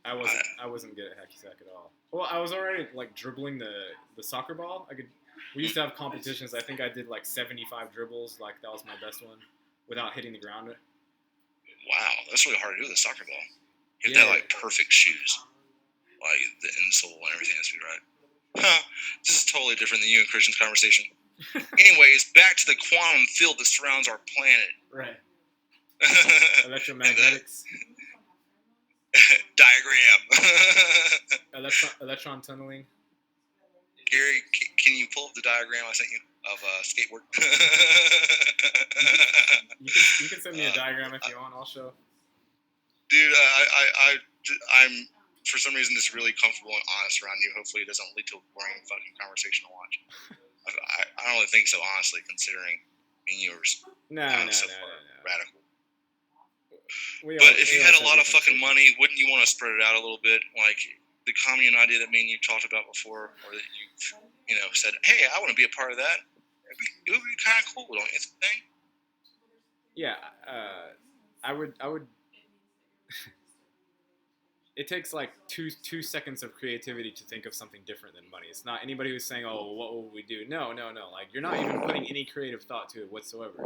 I wasn't good at hacky sack at all. Well, I was already like dribbling the soccer ball. We used to have competitions. I think I did like 75 dribbles. Like that was my best one without hitting the ground. Wow, that's really hard to do with a soccer ball. You have to have like perfect shoes, like the insole and everything has to be right. This is totally different than you and Christian's conversation. Anyways, back to the quantum field that surrounds our planet. Right. Electromagnetics. Diagram. Electron tunneling. Gary, can you pull up the diagram I sent you of skateboard? You can send me a diagram if you want. I'll show. Dude, I'm for some reason just really comfortable and honest around you. Hopefully, it doesn't lead to a boring fucking conversation to watch. I don't really think so, honestly, considering me and yours. No. Radical. But if you had a lot of fucking money, wouldn't you want to spread it out a little bit? Like the commune idea that me and you talked about before, or that you said, hey, I want to be a part of that. It would be kind of cool, don't you think? Yeah, I would. It takes like two seconds of creativity to think of something different than money. It's not anybody who's saying, oh, what will we do? No. Like, you're not even putting any creative thought to it whatsoever.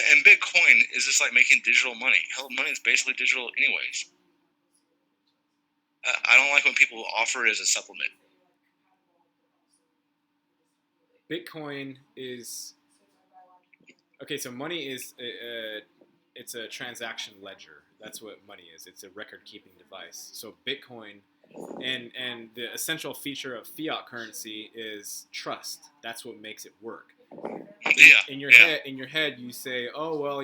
And Bitcoin is just like making digital money. Hell, money is basically digital anyways. I don't like when people offer it as a supplement. Bitcoin is... Okay, so money is... it's a transaction ledger. That's what money is. It's a record-keeping device. So Bitcoin, and the essential feature of fiat currency is trust. That's what makes it work. In your head, you say, oh well,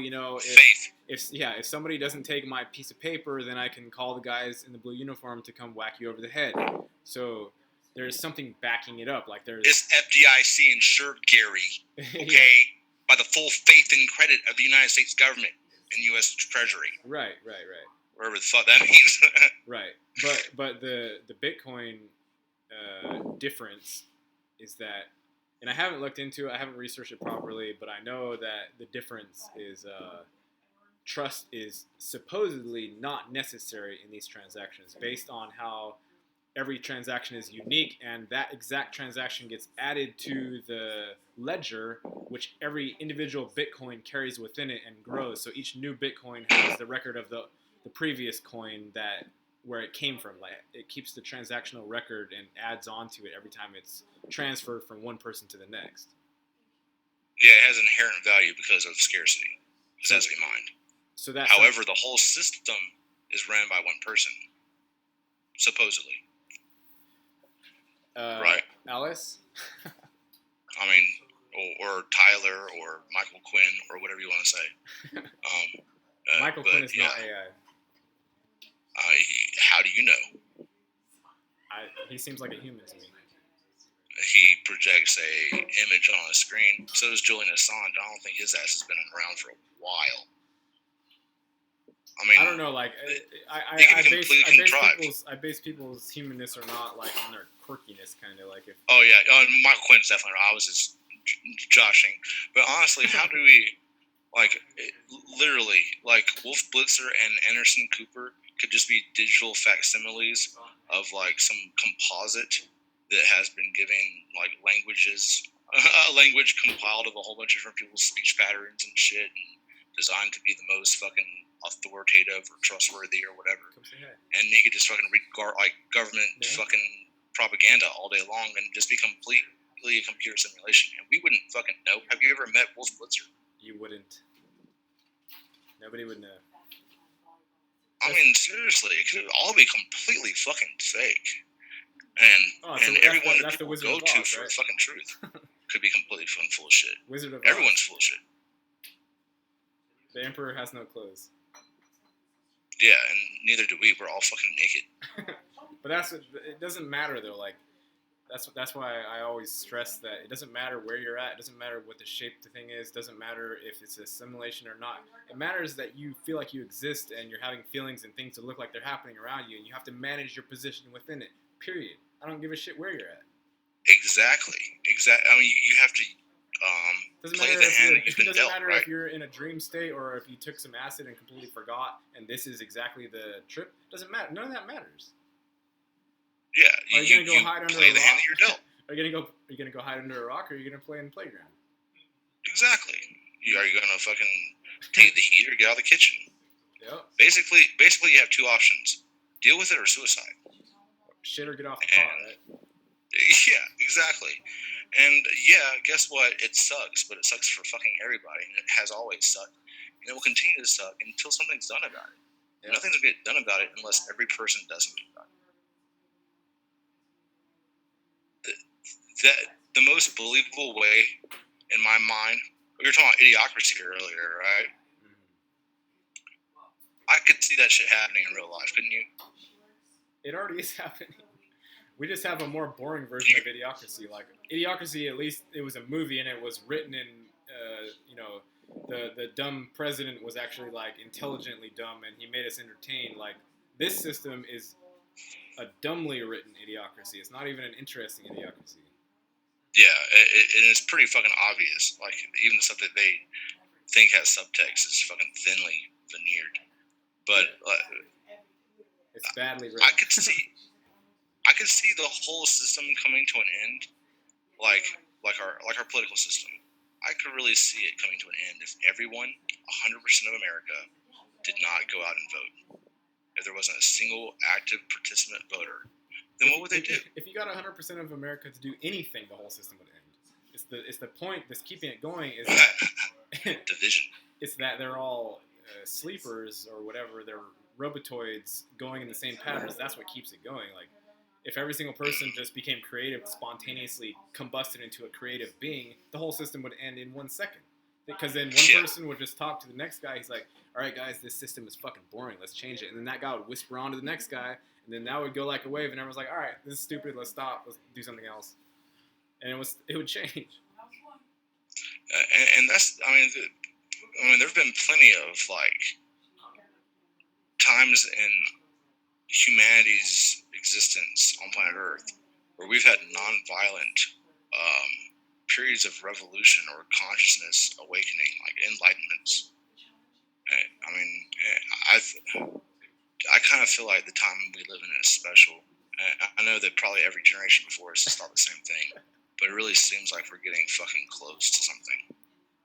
if somebody doesn't take my piece of paper, then I can call the guys in the blue uniform to come whack you over the head. So there's something backing it up. Like it's FDIC insured, Gary. Okay, by the full faith and credit of the United States government and U.S. Treasury. Right. whatever the fuck that means. Right, but the Bitcoin difference is that, and I haven't looked into it, I haven't researched it properly, but I know that the difference is trust is supposedly not necessary in these transactions based on how every transaction is unique, and that exact transaction gets added to the ledger, which every individual Bitcoin carries within it and grows. So each new Bitcoin has the record of the previous coin that where it came from. Like, it keeps the transactional record and adds on to it every time it's transferred from one person to the next. Yeah, it has inherent value because of scarcity. So that's in mind. So that, however, the whole system is ran by one person, supposedly. Right, Alice. I mean, or Tyler, or Michael Quinn, or whatever you want to say. Michael Quinn is not AI. How do you know? He seems like a human to me. He projects a image on a screen. So does Julian Assange. I don't think his ass has been around for a while. I mean, I don't know. Like, I base people's humanness or not like on their quirkiness, kind of like if. Oh yeah, Michael Quinn's definitely. I was just joshing, but honestly, how do we literally Wolf Blitzer and Anderson Cooper could just be digital facsimiles of some composite that has been given languages, a language compiled of a whole bunch of different people's speech patterns and shit, and designed to be the most fucking authoritative or trustworthy or whatever. And he could just fucking read government fucking propaganda all day long and just be completely a computer simulation, and we wouldn't fucking know. Have you ever met Wolf Blitzer? You wouldn't. Nobody would know. I mean, seriously, it could all be completely fucking fake. And everyone that people go to for fucking truth could be completely full of shit. Wizard of Everyone's Oz. full of shit. The Emperor has no clothes. Yeah, and neither do we. We're all fucking naked. But it doesn't matter though. Like, that's why I always stress that it doesn't matter where you're at. It doesn't matter what the shape the thing is. It doesn't matter if it's a simulation or not. It matters that you feel like you exist and you're having feelings and things that look like they're happening around you, and you have to manage your position within it. Period. I don't give a shit where you're at. Exactly. I mean, you have to play the hand that you've been dealt. It doesn't matter right? if you're in a dream state or if you took some acid and completely forgot, and this is exactly the trip. It doesn't matter. None of that matters. Yeah, are you gonna go hide under a rock? The hand that you're dealt. Are you gonna go hide under a rock, or are you gonna play in the playground? Exactly. Are you gonna fucking take the heat or get out of the kitchen? Yep. Basically, you have two options: deal with it or suicide. Shit or get off the car, right? Yeah, exactly. And yeah, guess what? It sucks, but it sucks for fucking everybody, and it has always sucked, and it will continue to suck until something's done about it. Yep. Nothing's gonna get done about it unless every person does something about it. The most believable way, in my mind, we were talking about idiocracy earlier, right? I could see that shit happening in real life, couldn't you? It already is happening. We just have a more boring version of Idiocracy. Like, Idiocracy, at least it was a movie and it was written in, the dumb president was actually, intelligently dumb and he made us entertained. Like, this system is a dumbly written Idiocracy. It's not even an interesting Idiocracy. Yeah, it is pretty fucking obvious. Like, even the stuff that they think has subtext is fucking thinly veneered. But it's badly written. I could see the whole system coming to an end, like our political system. I could really see it coming to an end if everyone, 100% of America, did not go out and vote. If there wasn't a single active participant voter, then what would they do? If you got 100% of America to do anything, the whole system would end. It's the point that's keeping it going is that division. It's that they're all sleepers or whatever. They're robotoids going in the same patterns. That's what keeps it going. Like, if every single person just became creative, spontaneously combusted into a creative being, the whole system would end in 1 second. Because then one person would just talk to the next guy. He's like, all right, guys, this system is fucking boring. Let's change it. And then that guy would whisper on to the next guy. And then that would go like a wave. And everyone's like, all right, this is stupid. Let's stop. Let's do something else. And it would change. And that's, I mean, there have been plenty of, times in humanity's existence on planet Earth where we've had non-violent periods of revolution or consciousness awakening, like enlightenments. I mean, I kind of feel like the time we live in is special. I know that probably every generation before us has thought the same thing, but it really seems like we're getting fucking close to something.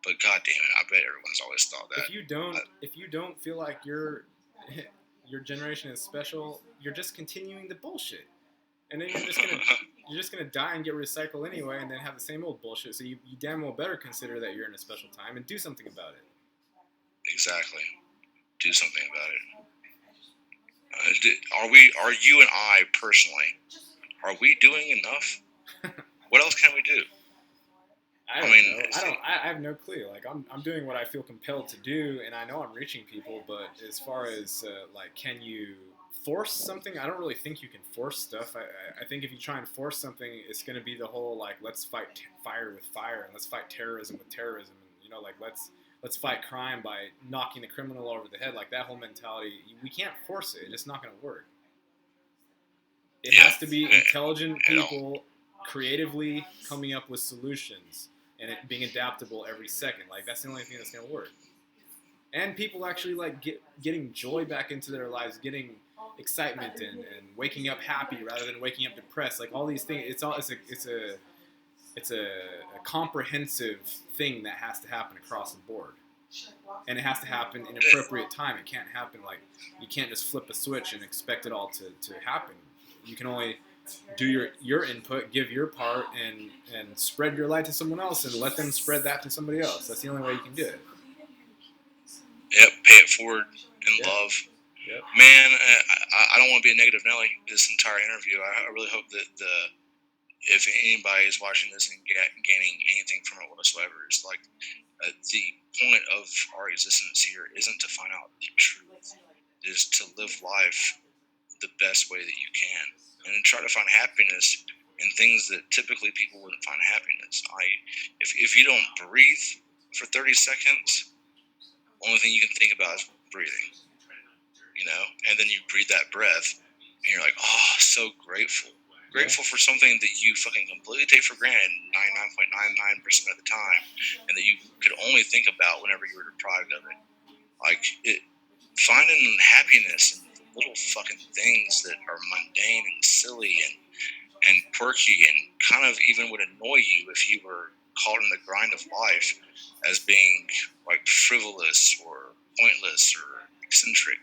But god damn it, I bet everyone's always thought that. If you don't feel like your generation is special, you're just continuing the bullshit, and then you're just gonna die and get recycled anyway, and then have the same old bullshit. So you damn well better consider that you're in a special time and do something about it. Exactly, do something about it. Are you and I personally, are we doing enough? What else can we do? I have no clue. Like I'm doing what I feel compelled to do, and I know I'm reaching people. But as far as like, can you force something? I don't really think you can force stuff. I think if you try and force something, it's going to be the whole like, let's fight fire with fire, and let's fight terrorism with terrorism, and like let's fight crime by knocking the criminal over the head. Like that whole mentality, we can't force it. It's just not going to work. It has to be intelligent people creatively coming up with solutions and it being adaptable every second. Like that's the only thing that's going to work. And people actually like getting joy back into their lives, getting excitement and waking up happy rather than waking up depressed. Like all these things, it's a comprehensive thing that has to happen across the board. And it has to happen in appropriate time. It can't happen like, you can't just flip a switch and expect it all to happen. You can only do your input, give your part, and spread your light to someone else and let them spread that to somebody else. That's the only way you can do it. Yep, pay it forward in love. Yep. Man, I don't want to be a negative Nelly this entire interview. I really hope that if anybody is watching this and gaining anything from it whatsoever, it's like the point of our existence here isn't to find out the truth. It is to live life the best way that you can, and try to find happiness in things that typically people wouldn't find happiness. If you don't breathe for 30 seconds, the only thing you can think about is breathing, and then you breathe that breath, and you're like, oh, so grateful. Grateful for something that you fucking completely take for granted 99.99% of the time, and that you could only think about whenever you were deprived of it. Like, finding happiness in little fucking things that are mundane and silly and quirky and kind of even would annoy you if you were caught in the grind of life as being like frivolous or pointless or eccentric.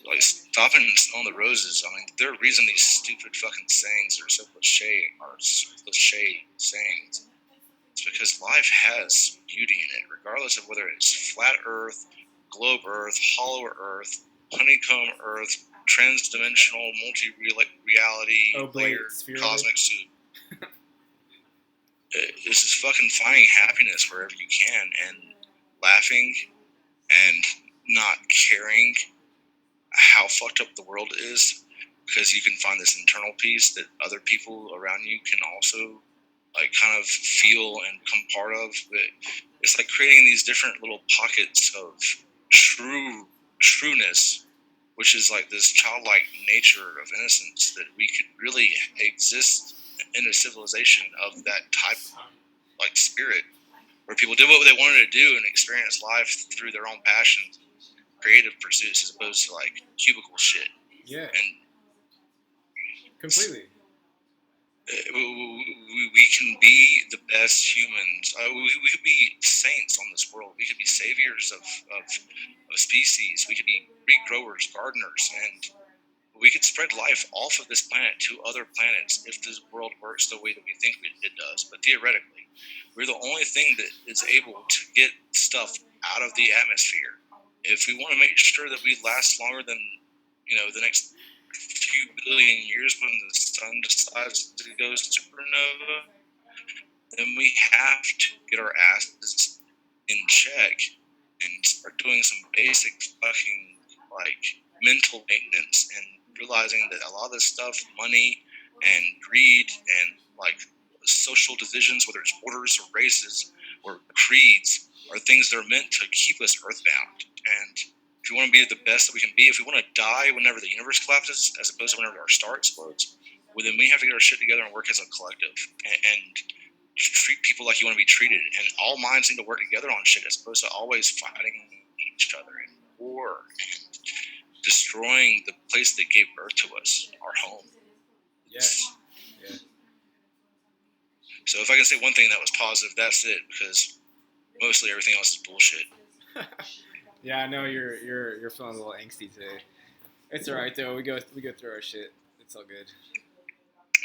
Like stopping and smelling the roses. I mean, there are reason these stupid fucking sayings are so cliche sayings. It's because life has beauty in it, regardless of whether it's flat Earth, globe Earth, hollow Earth, honeycomb Earth, trans-dimensional, multi-reality, layered cosmic soup. It's just fucking finding happiness wherever you can and laughing and not caring how fucked up the world is, because you can find this internal peace that other people around you can also like kind of feel and become part of. But it's like creating these different little pockets of trueness, which is like this childlike nature of innocence that we could really exist in a civilization of that type of like spirit, where people did what they wanted to do and experience life through their own passions, creative pursuits, as opposed to like cubicle shit. Yeah. And completely. We can be the best humans. We could be saints on this world. We could be saviors of species. We could be regrowers, gardeners, and we could spread life off of this planet to other planets if this world works the way that we think it does. But theoretically, we're the only thing that is able to get stuff out of the atmosphere. If we want to make sure that we last longer than, the next few billion years when the sun decides to go supernova, then we have to get our asses in check and start doing some basic fucking like mental maintenance and realizing that a lot of this stuff, money and greed and like social divisions, whether it's borders or races or creeds, are things that are meant to keep us earthbound. And if we want to be the best that we can be, if we want to die whenever the universe collapses, as opposed to whenever our star explodes, well, then we have to get our shit together and work as a collective and treat people like you want to be treated. And all minds need to work together on shit, as opposed to always fighting each other in war and destroying the place that gave birth to us, our home. Yes. Yeah. So if I can say one thing that was positive, that's it, because mostly everything else is bullshit. Yeah, I know you're feeling a little angsty today. It's alright though. We go through our shit. It's all good.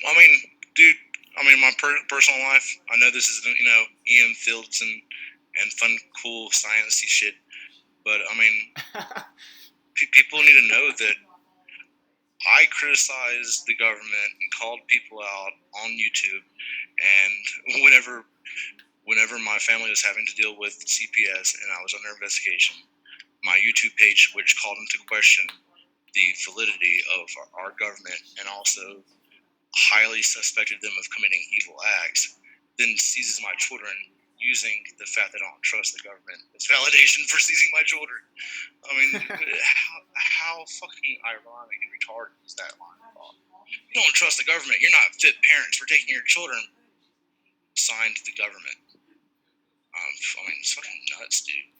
I mean, dude. I mean, my personal life. I know this isn't EM fields and fun, cool, sciencey shit, but I mean, people need to know that I criticized the government and called people out on YouTube, and whenever my family was having to deal with CPS and I was under investigation, my YouTube page, which called into question the validity of our government and also highly suspected them of committing evil acts, then seizes my children using the fact that I don't trust the government as validation for seizing my children. I mean, how fucking ironic and retarded is that line of thought? You don't trust the government. You're not fit parents for taking your children. Signed the government. I mean, it's fucking nuts, dude.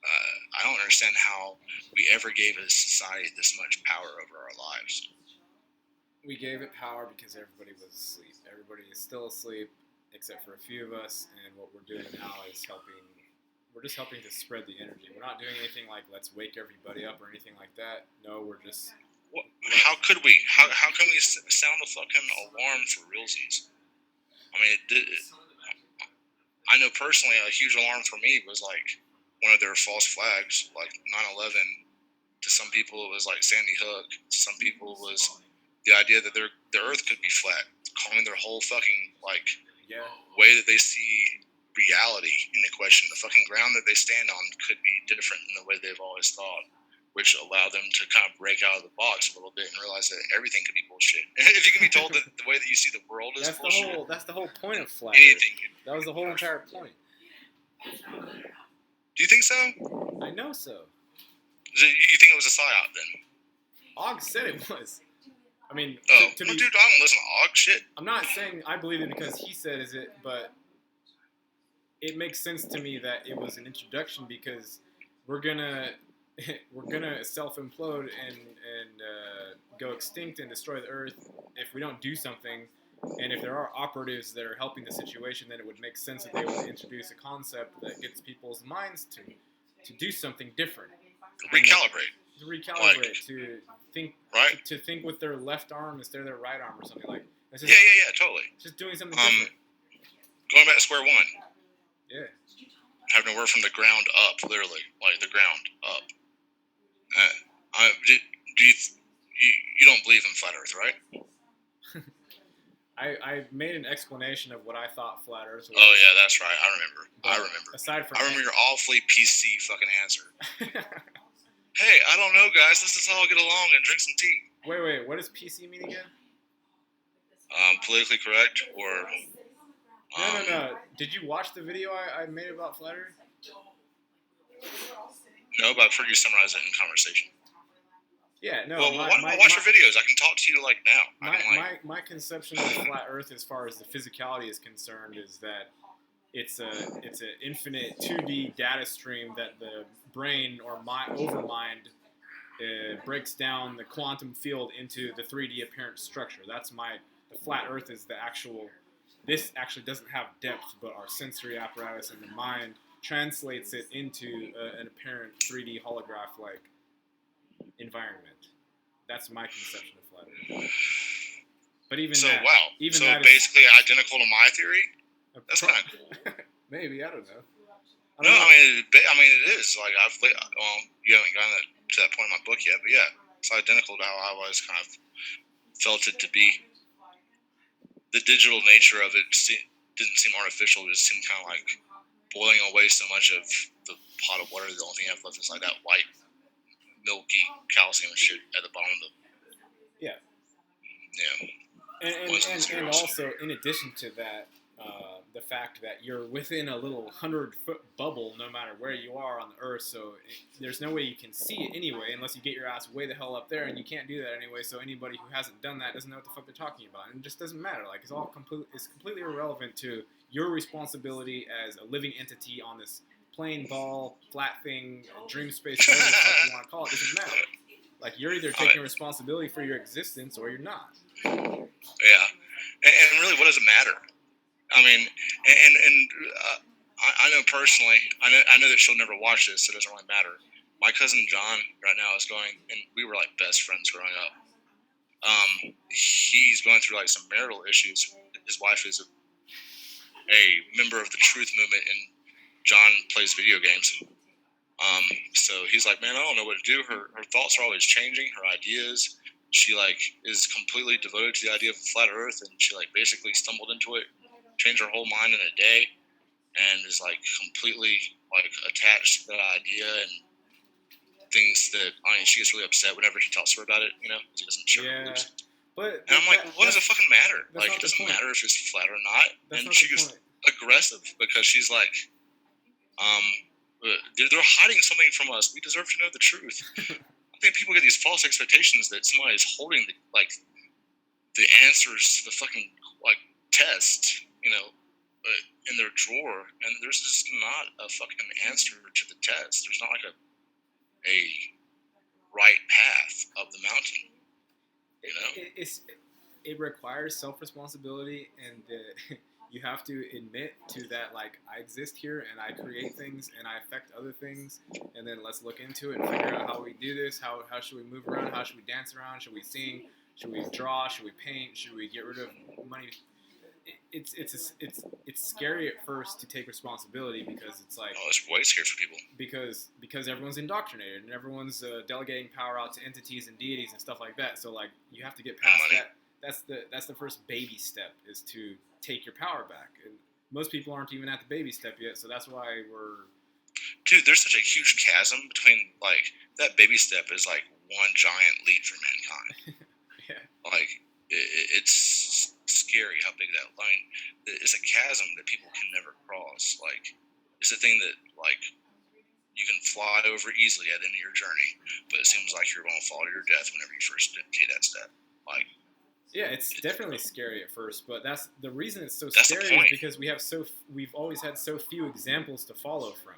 I don't understand how we ever gave a society this much power over our lives. We gave it power because everybody was asleep. Everybody is still asleep, except for a few of us, and what we're doing now is we're just helping to spread the energy. We're not doing anything like let's wake everybody up or anything like that. No, we're just... How could we? How can we sound a fucking alarm for realsies? I mean, I know personally a huge alarm for me was like one of their false flags, like 9/11. To some people it was like Sandy Hook. To some people it was the idea that the Earth could be flat, calling their whole fucking way that they see reality into question. The fucking ground that they stand on could be different than the way they've always thought, which allowed them to kind of break out of the box a little bit and realize that everything could be bullshit. If you can be told that the way that you see the world is bullshit, that's the whole point of flat Earth. That was the whole entire point. Do you think so? I know so. You think it was a psyop then? Og said it was. I mean, dude, I don't listen to Og shit. I'm not saying I believe it because he said it, but it makes sense to me that it was an introduction because we're gonna self-implode and go extinct and destroy the Earth if we don't do something. And if there are operatives that are helping the situation, then it would make sense that they would introduce a concept that gets people's minds to do something different. Recalibrate. To think right? to think with their left arm instead of their right arm or something like. Just, yeah, totally. Just doing something different. Going back to square one. Yeah. Having to work from the ground up, literally, like the ground up. You don't believe in flat Earth, right? I made an explanation of what I thought flat Earth was. Oh yeah, that's right. I remember. Aside from I remember your awfully PC fucking answer. Hey, I don't know, guys. Let's just all get along and drink some tea. Wait. What does PC mean again? Politically correct or... No. Did you watch the video I made about flat Earth? No, but I've heard you summarize it in conversation. Yeah, no. Well, why don't I watch your videos? I can talk to you like now. My conception of flat Earth, as far as the physicality is concerned, is that it's an infinite 2D data stream that the brain or overmind breaks down the quantum field into the 3D apparent structure. The flat Earth is the actual. This actually doesn't have depth, but our sensory apparatus and the mind translates it into an apparent 3D holograph-like environment. That's my conception of flat Earth. But even so, that, wow. Even so that basically identical to my theory? That's kind of cool. Maybe, I don't know. I mean, it is. Like, you haven't gotten to that point in my book yet, but yeah, it's identical to how I always kind of felt it to be. The digital nature of it didn't seem artificial. It seemed kind of like boiling away so much of the pot of water. The only thing I have left is like that white, milky calcium shit at the bottom of the... Yeah. Yeah. And also, in addition to that, the fact that you're within a little 100-foot bubble no matter where you are on the earth, so there's no way you can see it anyway unless you get your ass way the hell up there, and you can't do that anyway, so anybody who hasn't done that doesn't know what the fuck they're talking about, and it just doesn't matter. Like, it's completely irrelevant to your responsibility as a living entity on this plain ball, flat thing, dream space, whatever the fuck you want to call it. Doesn't matter. Like, you're either taking responsibility for your existence or you're not. Yeah. And really, what does it matter? I mean, I know personally, I know that she'll never watch this, so it doesn't really matter. My cousin John right now is going, and we were like best friends growing up. He's going through like some marital issues. His wife is a member of the Truth Movement, and John plays video games. So he's like, man, I don't know what to do. Her thoughts are always changing, her ideas. She like is completely devoted to the idea of a flat Earth, and she like basically stumbled into it, changed her whole mind in a day, and is like completely like attached to that idea and things that she gets really upset whenever he talks to her about it. You know, because he doesn't share her beliefs. But and I'm like, what does it fucking matter? Like, it doesn't matter if it's flat or not. And she gets aggressive because she's like, they're hiding something from us. We deserve to know the truth. I think people get these false expectations that somebody is holding the answers to the fucking like test, you know, in their drawer, and there's just not a fucking answer to the test. There's not like a right path up the mountain. You know? It requires self-responsibility, and you have to admit to that, like, I exist here and I create things and I affect other things, and then let's look into it and figure out how we do this. How should we move around? How should we dance around? Should we sing? Should we draw? Should we paint? Should we get rid of money? It's scary at first to take responsibility, because it's like, it's way scary for people because everyone's indoctrinated and everyone's delegating power out to entities and deities and stuff like that. So like, you have to get past that. That's the first baby step, is to take your power back, and most people aren't even at the baby step yet. So that's why dude, there's such a huge chasm between, like, that baby step is like one giant leap for mankind. Yeah, like it's scary how big that line. It's a chasm that people can never cross. Like, it's a thing that, like, you can fly over easily at the end of your journey, but it seems like you're going to fall to your death whenever you first take that step. Like, yeah, it's definitely scary at first, but that's the reason it's so scary, is because we've always had so few examples to follow from.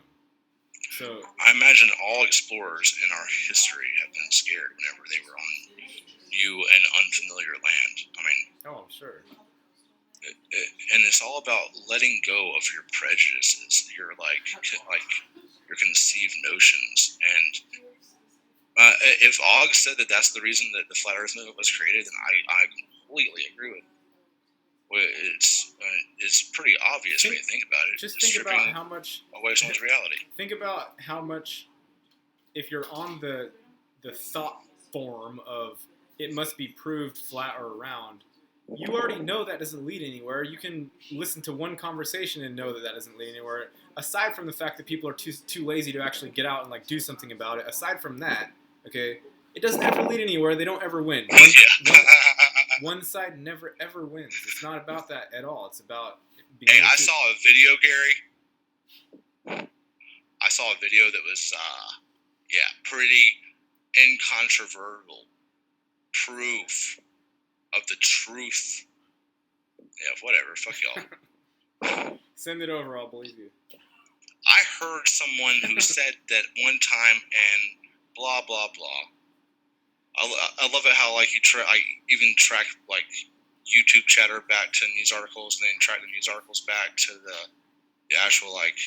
So I imagine all explorers in our history have been scared whenever they were on new and unfamiliar land. I mean, oh, sure. And it's all about letting go of your prejudices, your your conceived notions. And if Og said that that's the reason that the Flat Earth movement was created, then I completely agree with him. It's pretty obvious when you think about it. Just think about how much away someone's reality. Think about how much, if you're on the thought form of it must be proved flat or round, you already know that doesn't lead anywhere. You can listen to one conversation and know that doesn't lead anywhere. Aside from the fact that people are too lazy to actually get out and like do something about it. Aside from that, okay, it doesn't ever lead anywhere. They don't ever win. One side never ever wins. It's not about that at all. It's about being I saw a video, Gary. I saw a video that was pretty incontrovertible proof of the truth. Yeah, whatever. Fuck y'all. Send it over. I'll believe you. I heard someone who said that one time and blah, blah, blah. I love it how, like, I even track, like, YouTube chatter back to news articles, and then track the news articles back to the actual, like...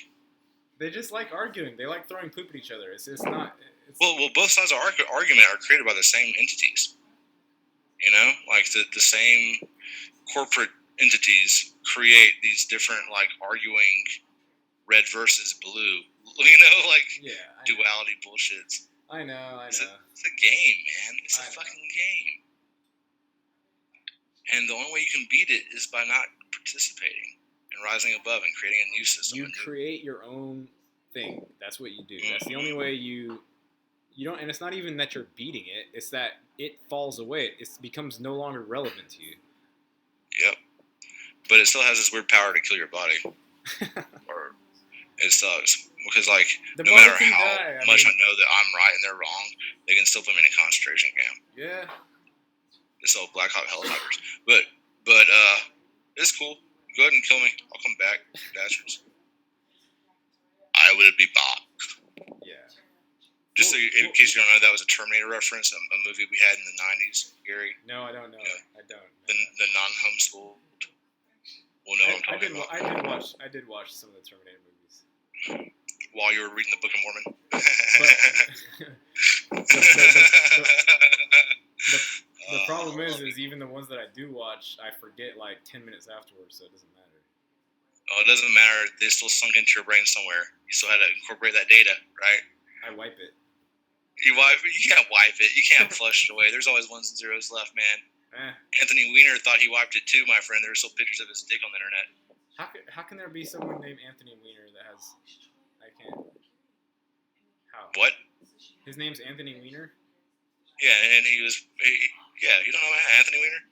They just like arguing. They like throwing poop at each other. It's not... Well, both sides of argument are created by the same entities. You know? Like, the same corporate entities create these different, like, arguing red versus blue, you know? Like, duality bullshits. I know. It's a game, man. It's a fucking game. And the only way you can beat it is by not participating and rising above and creating a new system. You create your own thing. That's what you do. That's the only way you don't, and it's not even that you're beating it. It's that it falls away. It becomes no longer relevant to you. Yep. but it still has this weird power to kill your body. Or it sucks because like no matter how much I know that I'm right and they're wrong, they can still put me in a concentration camp. Yeah. It's all Black Hawk helicopters, but it's cool. Go ahead and kill me. I'll come back, bastards. I will be back. Yeah. Just in case you don't know, that was a Terminator reference, a movie we had in the '90s. Gary? No, I don't know. I don't. The non-homeschooled. Well, no, I'm talking about. I did watch some of the Terminator movies. While you were reading the Book of Mormon. The problem is even the ones that I do watch, I forget like 10 minutes afterwards, so it doesn't matter. Oh, it doesn't matter. They still sunk into your brain somewhere. You still had to incorporate that data, right? I wipe it. You can't wipe it. You can't flush it away. There's always ones and zeros left, man. Anthony Weiner thought he wiped it too, my friend. There are still pictures of his dick on the internet. How can there be someone named Anthony Weiner that has... I can't... How? What? His name's Anthony Weiner? Yeah, and you don't know Anthony Weiner?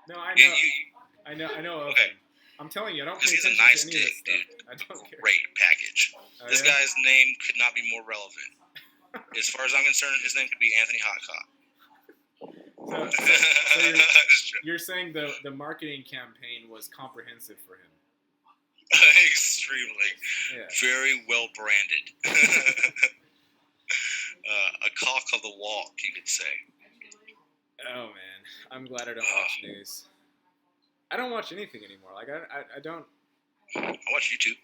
No, I know. I know. Okay. I'm telling you, I don't. Because he's a nice dick, dude. I don't care. Great package. This guy's name could not be more relevant. As far as I'm concerned, his name could be Anthony Hotcock. So you're saying the marketing campaign was comprehensive for him? Extremely. Yeah. Very well branded. A cock of the walk, you could say. Oh man, I'm glad I don't watch news. I don't watch anything anymore. Like I don't. I watch YouTube.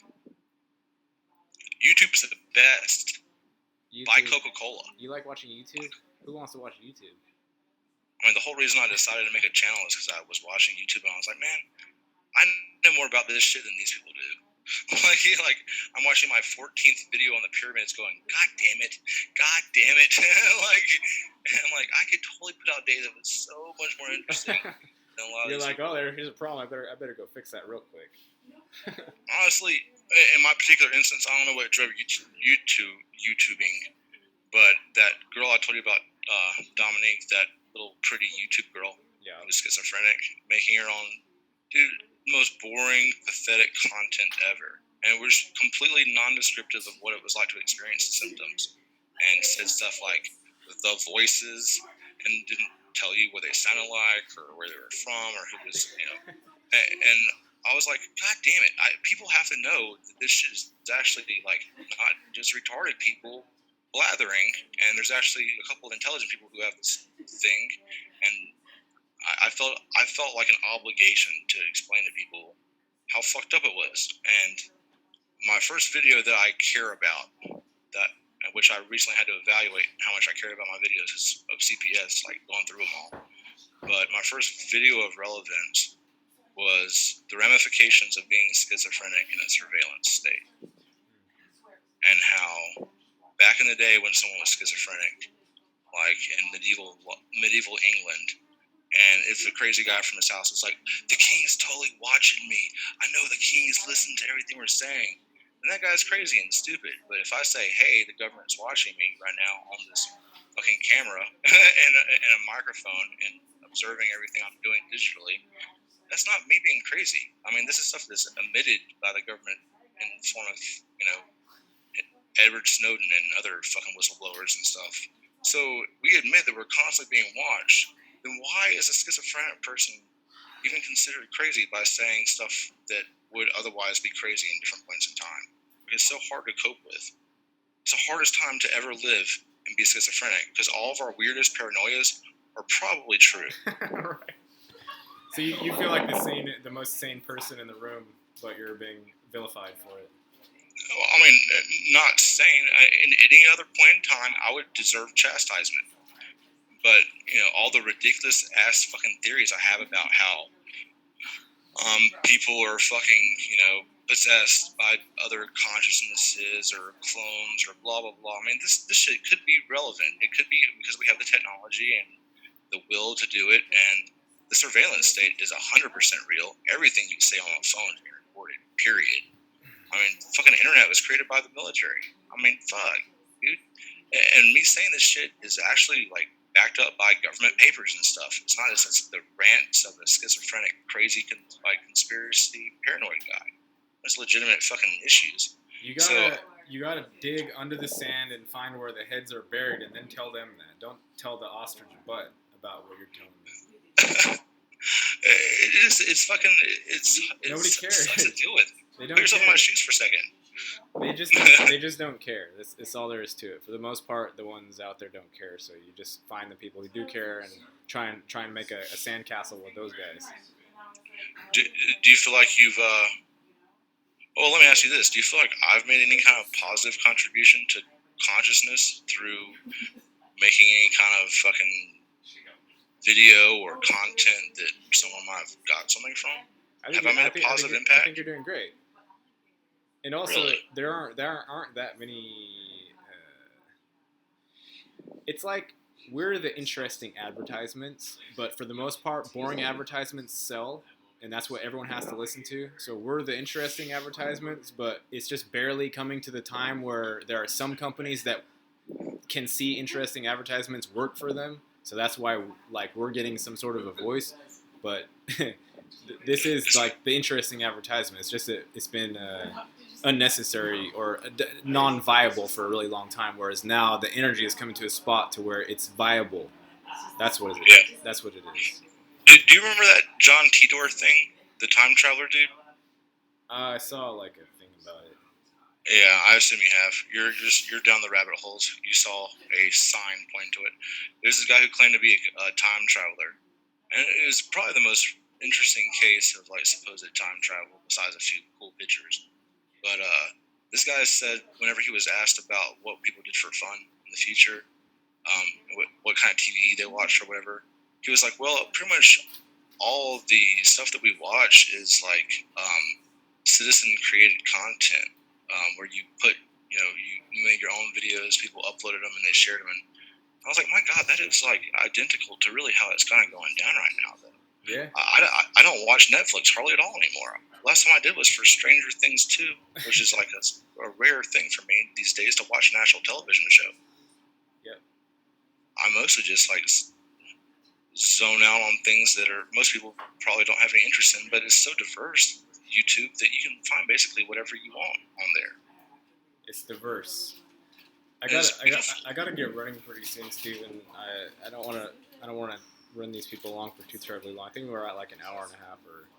YouTube's the best. Buy Coca-Cola. You like watching YouTube? Who wants to watch YouTube? I mean, the whole reason I decided to make a channel is because I was watching YouTube and I was like, man, I know more about this shit than these people do. like I'm watching my 14th video on the pyramids going, God damn it. Like, and I'm like, I could totally put out data that was so much more interesting than a lot of You're these like, people. here's a problem. I better go fix that real quick. Honestly, in my particular instance, I don't know what drove YouTubing, but that girl I told you about, Dominique, that little pretty YouTube girl, who was schizophrenic, making her own, dude, most boring, pathetic content ever. And it was completely non-descriptive of what it was like to experience the symptoms. And said stuff like the voices, and didn't tell you what they sounded like or where they were from or who was, And I was like, God damn it! People have to know that this shit is actually like not just retarded people blathering, and there's actually a couple of intelligent people who have this thing, and I felt like an obligation to explain to people how fucked up it was. And my first video that I care about, which I recently had to evaluate how much I cared about my videos of CPS, like going through them all. But my first video of relevance was the ramifications of being schizophrenic in a surveillance state. And how back in the day when someone was schizophrenic, like in medieval England, and if the crazy guy from his house is like, the king's totally watching me. I know the king's listening to everything we're saying. And that guy's crazy and stupid. But if I say, hey, the government's watching me right now on this fucking camera and a microphone and observing everything I'm doing digitally, that's not me being crazy. I mean, this is stuff that's emitted by the government in the form of, Edward Snowden and other fucking whistleblowers and stuff. So we admit that we're constantly being watched. Then why is a schizophrenic person even considered crazy by saying stuff that would otherwise be crazy in different points in time? It's so hard to cope with. It's the hardest time to ever live and be schizophrenic because all of our weirdest paranoias are probably true. Right. So you feel like the most sane person in the room, but you're being vilified for it. I mean, not sane. In any other point in time, I would deserve chastisement. But, all the ridiculous ass fucking theories I have about how people are fucking, possessed by other consciousnesses or clones or blah, blah, blah. I mean, this shit could be relevant. It could be because we have the technology and the will to do it. And the surveillance state is 100% real. Everything you say on a phone is being recorded, period. I mean, fucking internet was created by the military. I mean, fuck, dude. And me saying this shit is actually, like, backed up by government papers and stuff. It's not just the rants of a schizophrenic, crazy, conspiracy paranoid guy. There's legitimate fucking issues. You gotta dig under the sand and find where the heads are buried, and then tell them that. Don't tell the ostrich butt about what you're telling them. Nobody cares. It sucks to deal with. They don't Put yourself in my shoes for a second. They just don't care. That's all there is to it. For the most part, the ones out there don't care. So you just find the people who do care and try and make a sandcastle with those guys. Do you feel like you've? Well, let me ask you this: do you feel like I've made any kind of positive contribution to consciousness through making any kind of fucking video or content that someone might have got something from? Have I made a positive impact? I think you're doing great. And also, really? there aren't that many. It's like we're the interesting advertisements, but for the most part, boring advertisements sell, and that's what everyone has to listen to. So we're the interesting advertisements, but it's just barely coming to the time where there are some companies that can see interesting advertisements work for them. So that's why, like, we're getting some sort of a voice, but this is like the interesting advertisement. It's just that it's been unnecessary or non-viable for a really long time, whereas now the energy is coming to a spot to where it's viable. That's what it is. Yeah. That's what it is. Do you remember that John Titor thing, the time traveler dude? I saw like a thing about it. Yeah, I assume you have. You're down the rabbit holes. You saw a sign pointing to it. There's this guy who claimed to be a time traveler, and it was probably the most interesting case of like supposed time travel, besides a few cool pictures. But this guy said whenever he was asked about what people did for fun in the future, what kind of TV they watched or whatever, he was like, well, pretty much all the stuff that we watch is like citizen-created content, where you put, you made your own videos, people uploaded them, and they shared them. And I was like, my God, that is like identical to really how it's kind of going down right now, though. Yeah. I don't watch Netflix hardly at all anymore. Last time I did was for Stranger Things 2, which is like a rare thing for me these days to watch an actual television show. Yeah. I mostly just like zone out on things that most people probably don't have any interest in, but it's so diverse, YouTube, that you can find basically whatever you want on there. It's diverse. I gotta get running pretty soon, Steven. I don't wanna run these people along for too terribly long. I think we're at like an hour and a half or.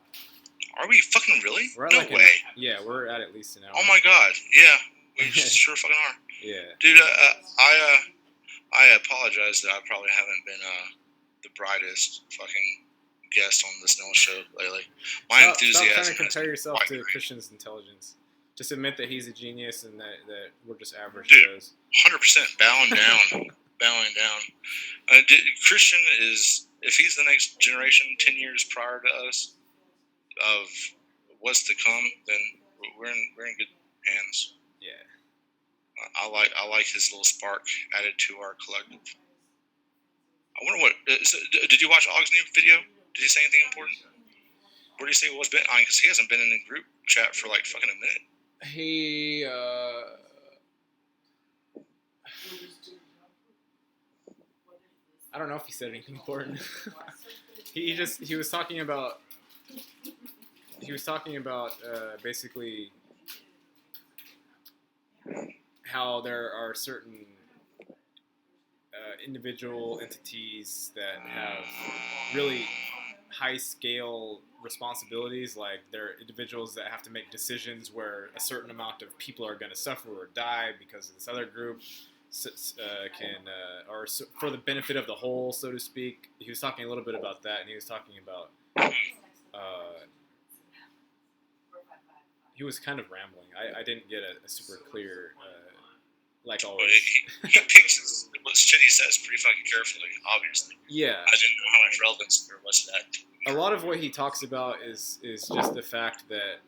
Are we fucking really? No like way. Yeah, we're at least an hour. Oh my God. Yeah, we sure fucking are. Yeah. Dude, I apologize that I probably haven't been the brightest fucking guest on the Snail show lately. My enthusiasm. Stop trying to compare yourself to Christian's intelligence. Just admit that he's a genius and that we're just average Joes. 100% bowing down. Bowing down. Christian is, if he's the next generation 10 years prior to us of what's to come, then we're in good hands. Yeah. I like his little spark added to our collective. I wonder did you watch Og's new video? Did he say anything important? Where did he say what's been on? Because he hasn't been in the group chat for like fucking a minute. He I don't know if he said anything important. he was talking about basically how there are certain individual entities that have really high scale responsibilities, like they're individuals that have to make decisions where a certain amount of people are going to suffer or die because this other group or for the benefit of the whole, so to speak. He was talking a little bit about that, and he was talking about he was kind of rambling. I didn't get a super clear like always. He picks what shit he says pretty fucking carefully, obviously. Yeah. I didn't know how much relevance there was to that. A lot of what he talks about is just the fact that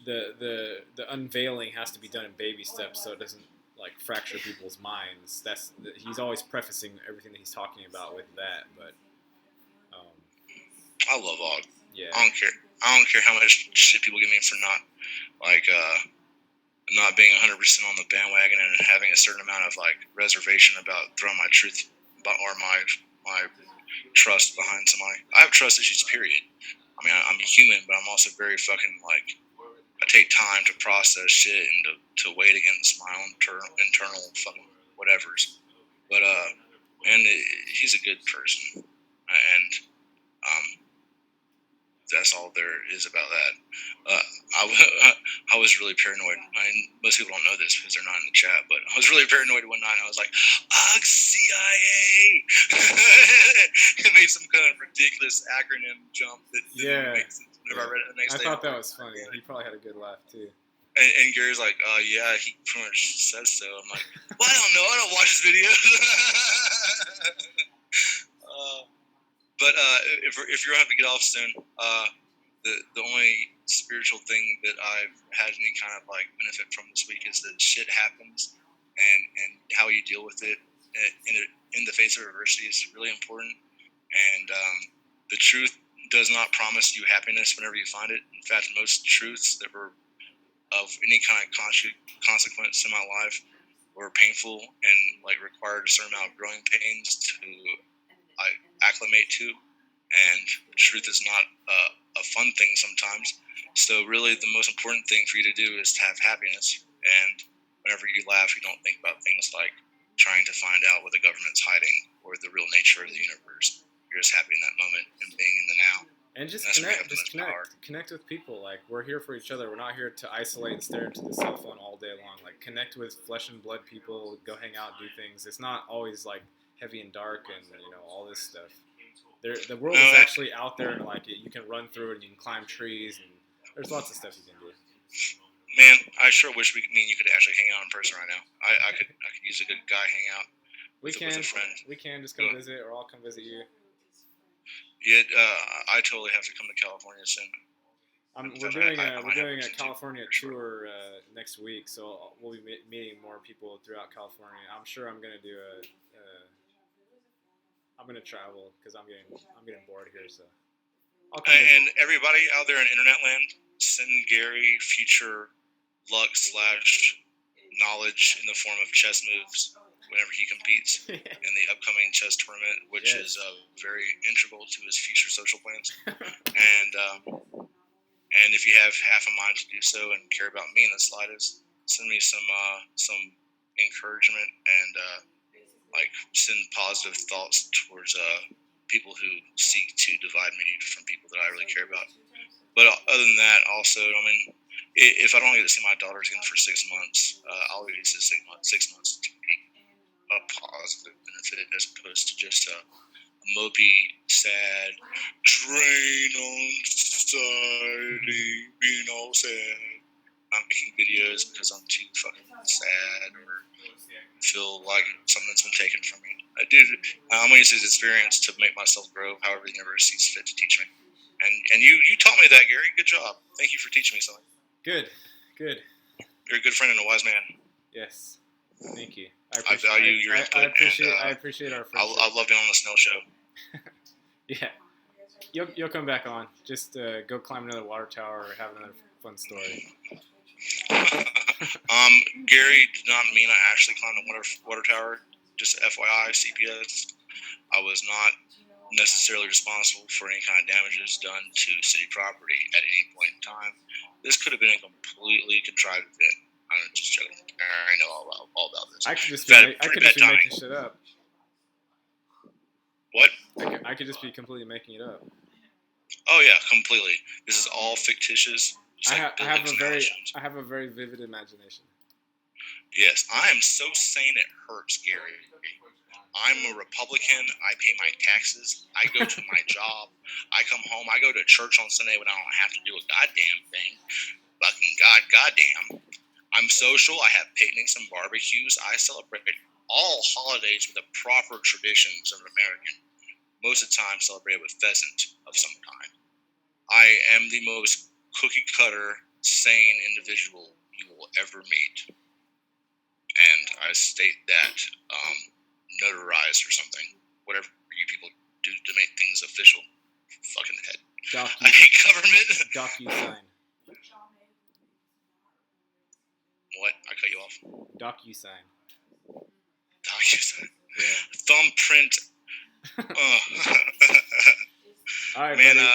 the unveiling has to be done in baby steps, so it doesn't like fracture people's minds. He's always prefacing everything that he's talking about with that. But I love Og. Yeah. I don't care how much shit people give me for not like not being 100% on the bandwagon and having a certain amount of like reservation about throwing my truth or my trust behind somebody. I have trust issues, period. I mean, I'm a human, but I'm also very fucking like, I take time to process shit and to weigh it against my own internal fucking whatevers. But he's a good person, and that's all there is about that. I was really paranoid. Most people don't know this because they're not in the chat, but I was really paranoid one night. I was like, CIA! It made some kind of ridiculous acronym jump that didn't make sense whenever I read it the next day. I thought that was funny. He probably had a good laugh, too. And Gary's like, yeah, he pretty much says so. I'm like, well, I don't know. I don't watch his videos. But if you're going to have to get off soon, the only spiritual thing that I've had any kind of like benefit from this week is that shit happens, and how you deal with it in the face of adversity is really important. And the truth does not promise you happiness whenever you find it. In fact, most truths that were of any kind of consequence in my life were painful and like required a certain amount of growing pains to acclimate to. And truth is not a fun thing sometimes. So really the most important thing for you to do is to have happiness. And whenever you laugh, you don't think about things like trying to find out what the government's hiding or the real nature of the universe. You're just happy in that moment and being in the now. And just connect with people. Like, we're here for each other. We're not here to isolate and stare into the cell phone all day long. Like, connect with flesh and blood people. Go hang out, do things. It's not always like heavy and dark and all this stuff. The world is actually out there, and like you can run through it, and you can climb trees, and there's lots of stuff you can do. Man, I sure wish me and you could actually hang out in person right now. I could use a good guy hang out. With a friend. We can just come visit, or I'll come visit you. Yeah, I totally have to come to California soon. We're doing a California tour next week, so we'll be meeting more people throughout California. I'm sure I'm gonna do I'm gonna travel because I'm getting bored here. So. And everybody out there in internet land, send Gary future luck / knowledge in the form of chess moves whenever he competes in the upcoming chess tournament, which is very integral to his future social plans. And if you have half a mind to do so and care about me in the slightest, send me some encouragement and like send positive thoughts towards people who seek to divide me from people that I really care about. But other than that, also, I mean, if I don't get to see my daughters again for 6 months, I'll use this 6 months to be a positive benefit as opposed to just a mopey, sad, drain on society, being all sad. I'm making videos because I'm too fucking sad or feel like something's been taken from me. Dude, I'm going to use this experience to make myself grow however the universe sees fit to teach me. And you taught me that, Gary. Good job. Thank you for teaching me something. Good. You're a good friend and a wise man. Yes. Thank you. I value your input. I appreciate our friendship. I love being on the Snail show. Yeah. You'll come back on. Just go climb another water tower or have another fun story. Gary did not mean I actually climbed a water tower. Just FYI, CPS. I was not necessarily responsible for any kind of damages done to city property at any point in time. This could have been a completely contrived event. I'm just joking. I know all about this. I could just be making shit up. What? I could just be completely making it up. Oh yeah, completely. This is all fictitious. I have a very vivid imagination. Yes, I am so sane it hurts, Gary. I'm a Republican. I pay my taxes. I go to my job. I come home. I go to church on Sunday when I don't have to do a goddamn thing. Fucking goddamn. I'm social. I have picnics and barbecues. I celebrate all holidays with the proper traditions of an American. Most of the time, celebrated with pheasant of some kind. I am the most cookie-cutter, sane individual you will ever meet. And I state that notarized or something. Whatever you people do to make things official. Fucking head. I hate government. DocuSign. What? I cut you off. DocuSign. DocuSign. Yeah. Thumbprint. All right, Man, buddy.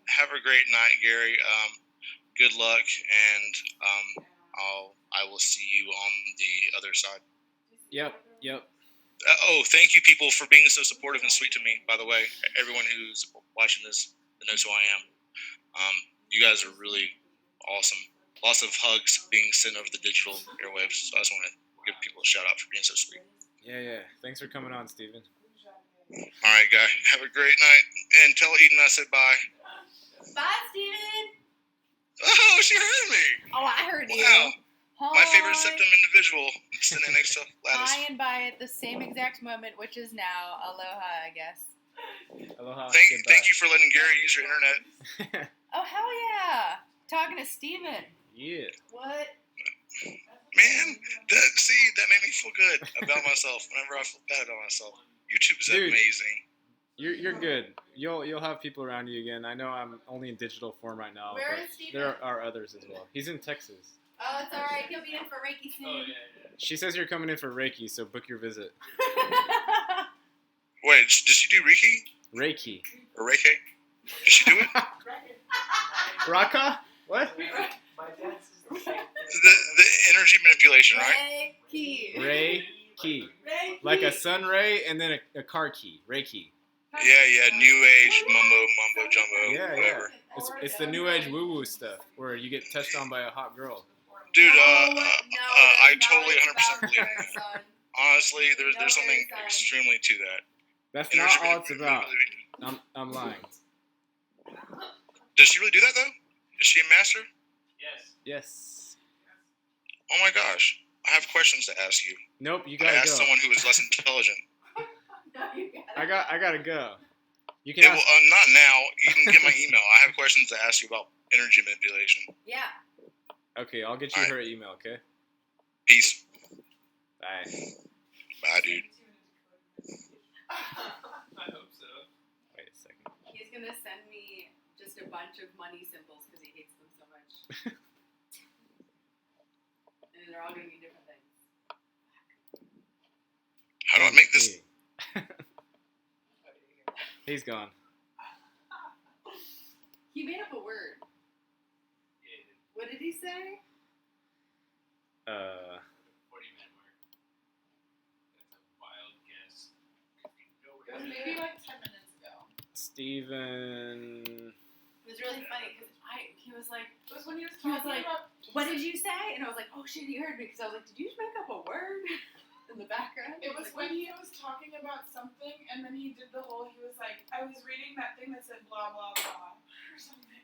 have a great night, Gary. Good luck, and I will see you on the other side. Yep. Thank you, people, for being so supportive and sweet to me. By the way, everyone who's watching this that knows who I am. You guys are really awesome. Lots of hugs being sent over the digital airwaves. So I just want to give people a shout out for being so sweet. Yeah. Thanks for coming on, Steven. All right, guy. Have a great night, and tell Eden I said bye. Bye, Steven. Oh, she heard me. Oh, I heard you. Wow. Hi. My favorite septum individual sitting next to Gladys. Hi and bye at the same exact moment, which is now. Aloha, I guess. Aloha. Thank you for letting Gary use your internet. Oh, hell yeah. Talking to Steven. Yeah. What? Man, that made me feel good about myself whenever I feel bad about myself. YouTube is amazing. You're good. You'll have people around you again. I know I'm only in digital form right now, Where but is Steven? there are others as well. He's in Texas. Oh, it's all right. He'll be in for Reiki soon. Oh, yeah. She says you're coming in for Reiki, so book your visit. Wait, does she do Reiki? Reiki. Or Reiki? Does she do it? Raka? What? My dad's is the same. The energy manipulation, right? Reiki. Reiki. Like a sun ray and then a car key. Reiki. Yeah, New Age, mumbo jumbo, Yeah. whatever. It's the new age woo woo stuff where you get touched on by a hot girl. Dude, No, I totally it's 100% about believe her, that. son. Honestly, there's No, something there's, extremely to that. That's not all it's about. I'm lying. Does she really do that though? Is she a master? Yes. Yes. Oh my gosh, I have questions to ask you. Nope. You I gotta asked go. someone who is less intelligent. No, you gotta. I gotta go. You can. Yeah, well, Ask, not now. You can get my email. I have questions to ask you about energy manipulation. Yeah. okay, I'll get you Alright. her email. Okay. Peace. Bye. Bye, dude. I hope so. Wait a second. He's gonna send me just a bunch of money symbols because he hates them so much. And they're all gonna be different things. How do I make this? He's gone. He made up a word. Yeah, What did he say? 40-man mark. That's a wild guess. It was maybe like 10 minutes ago. Steven. It was really funny because he was like, It was when he was He was talking like, about. "What did you say?" And I was like, "Oh shit, he heard me." Because I was like, "Did you just make up a word in the background?" It was like, when he was talking about something, and then he did the whole. He was like, I was reading that thing that said blah blah blah or something.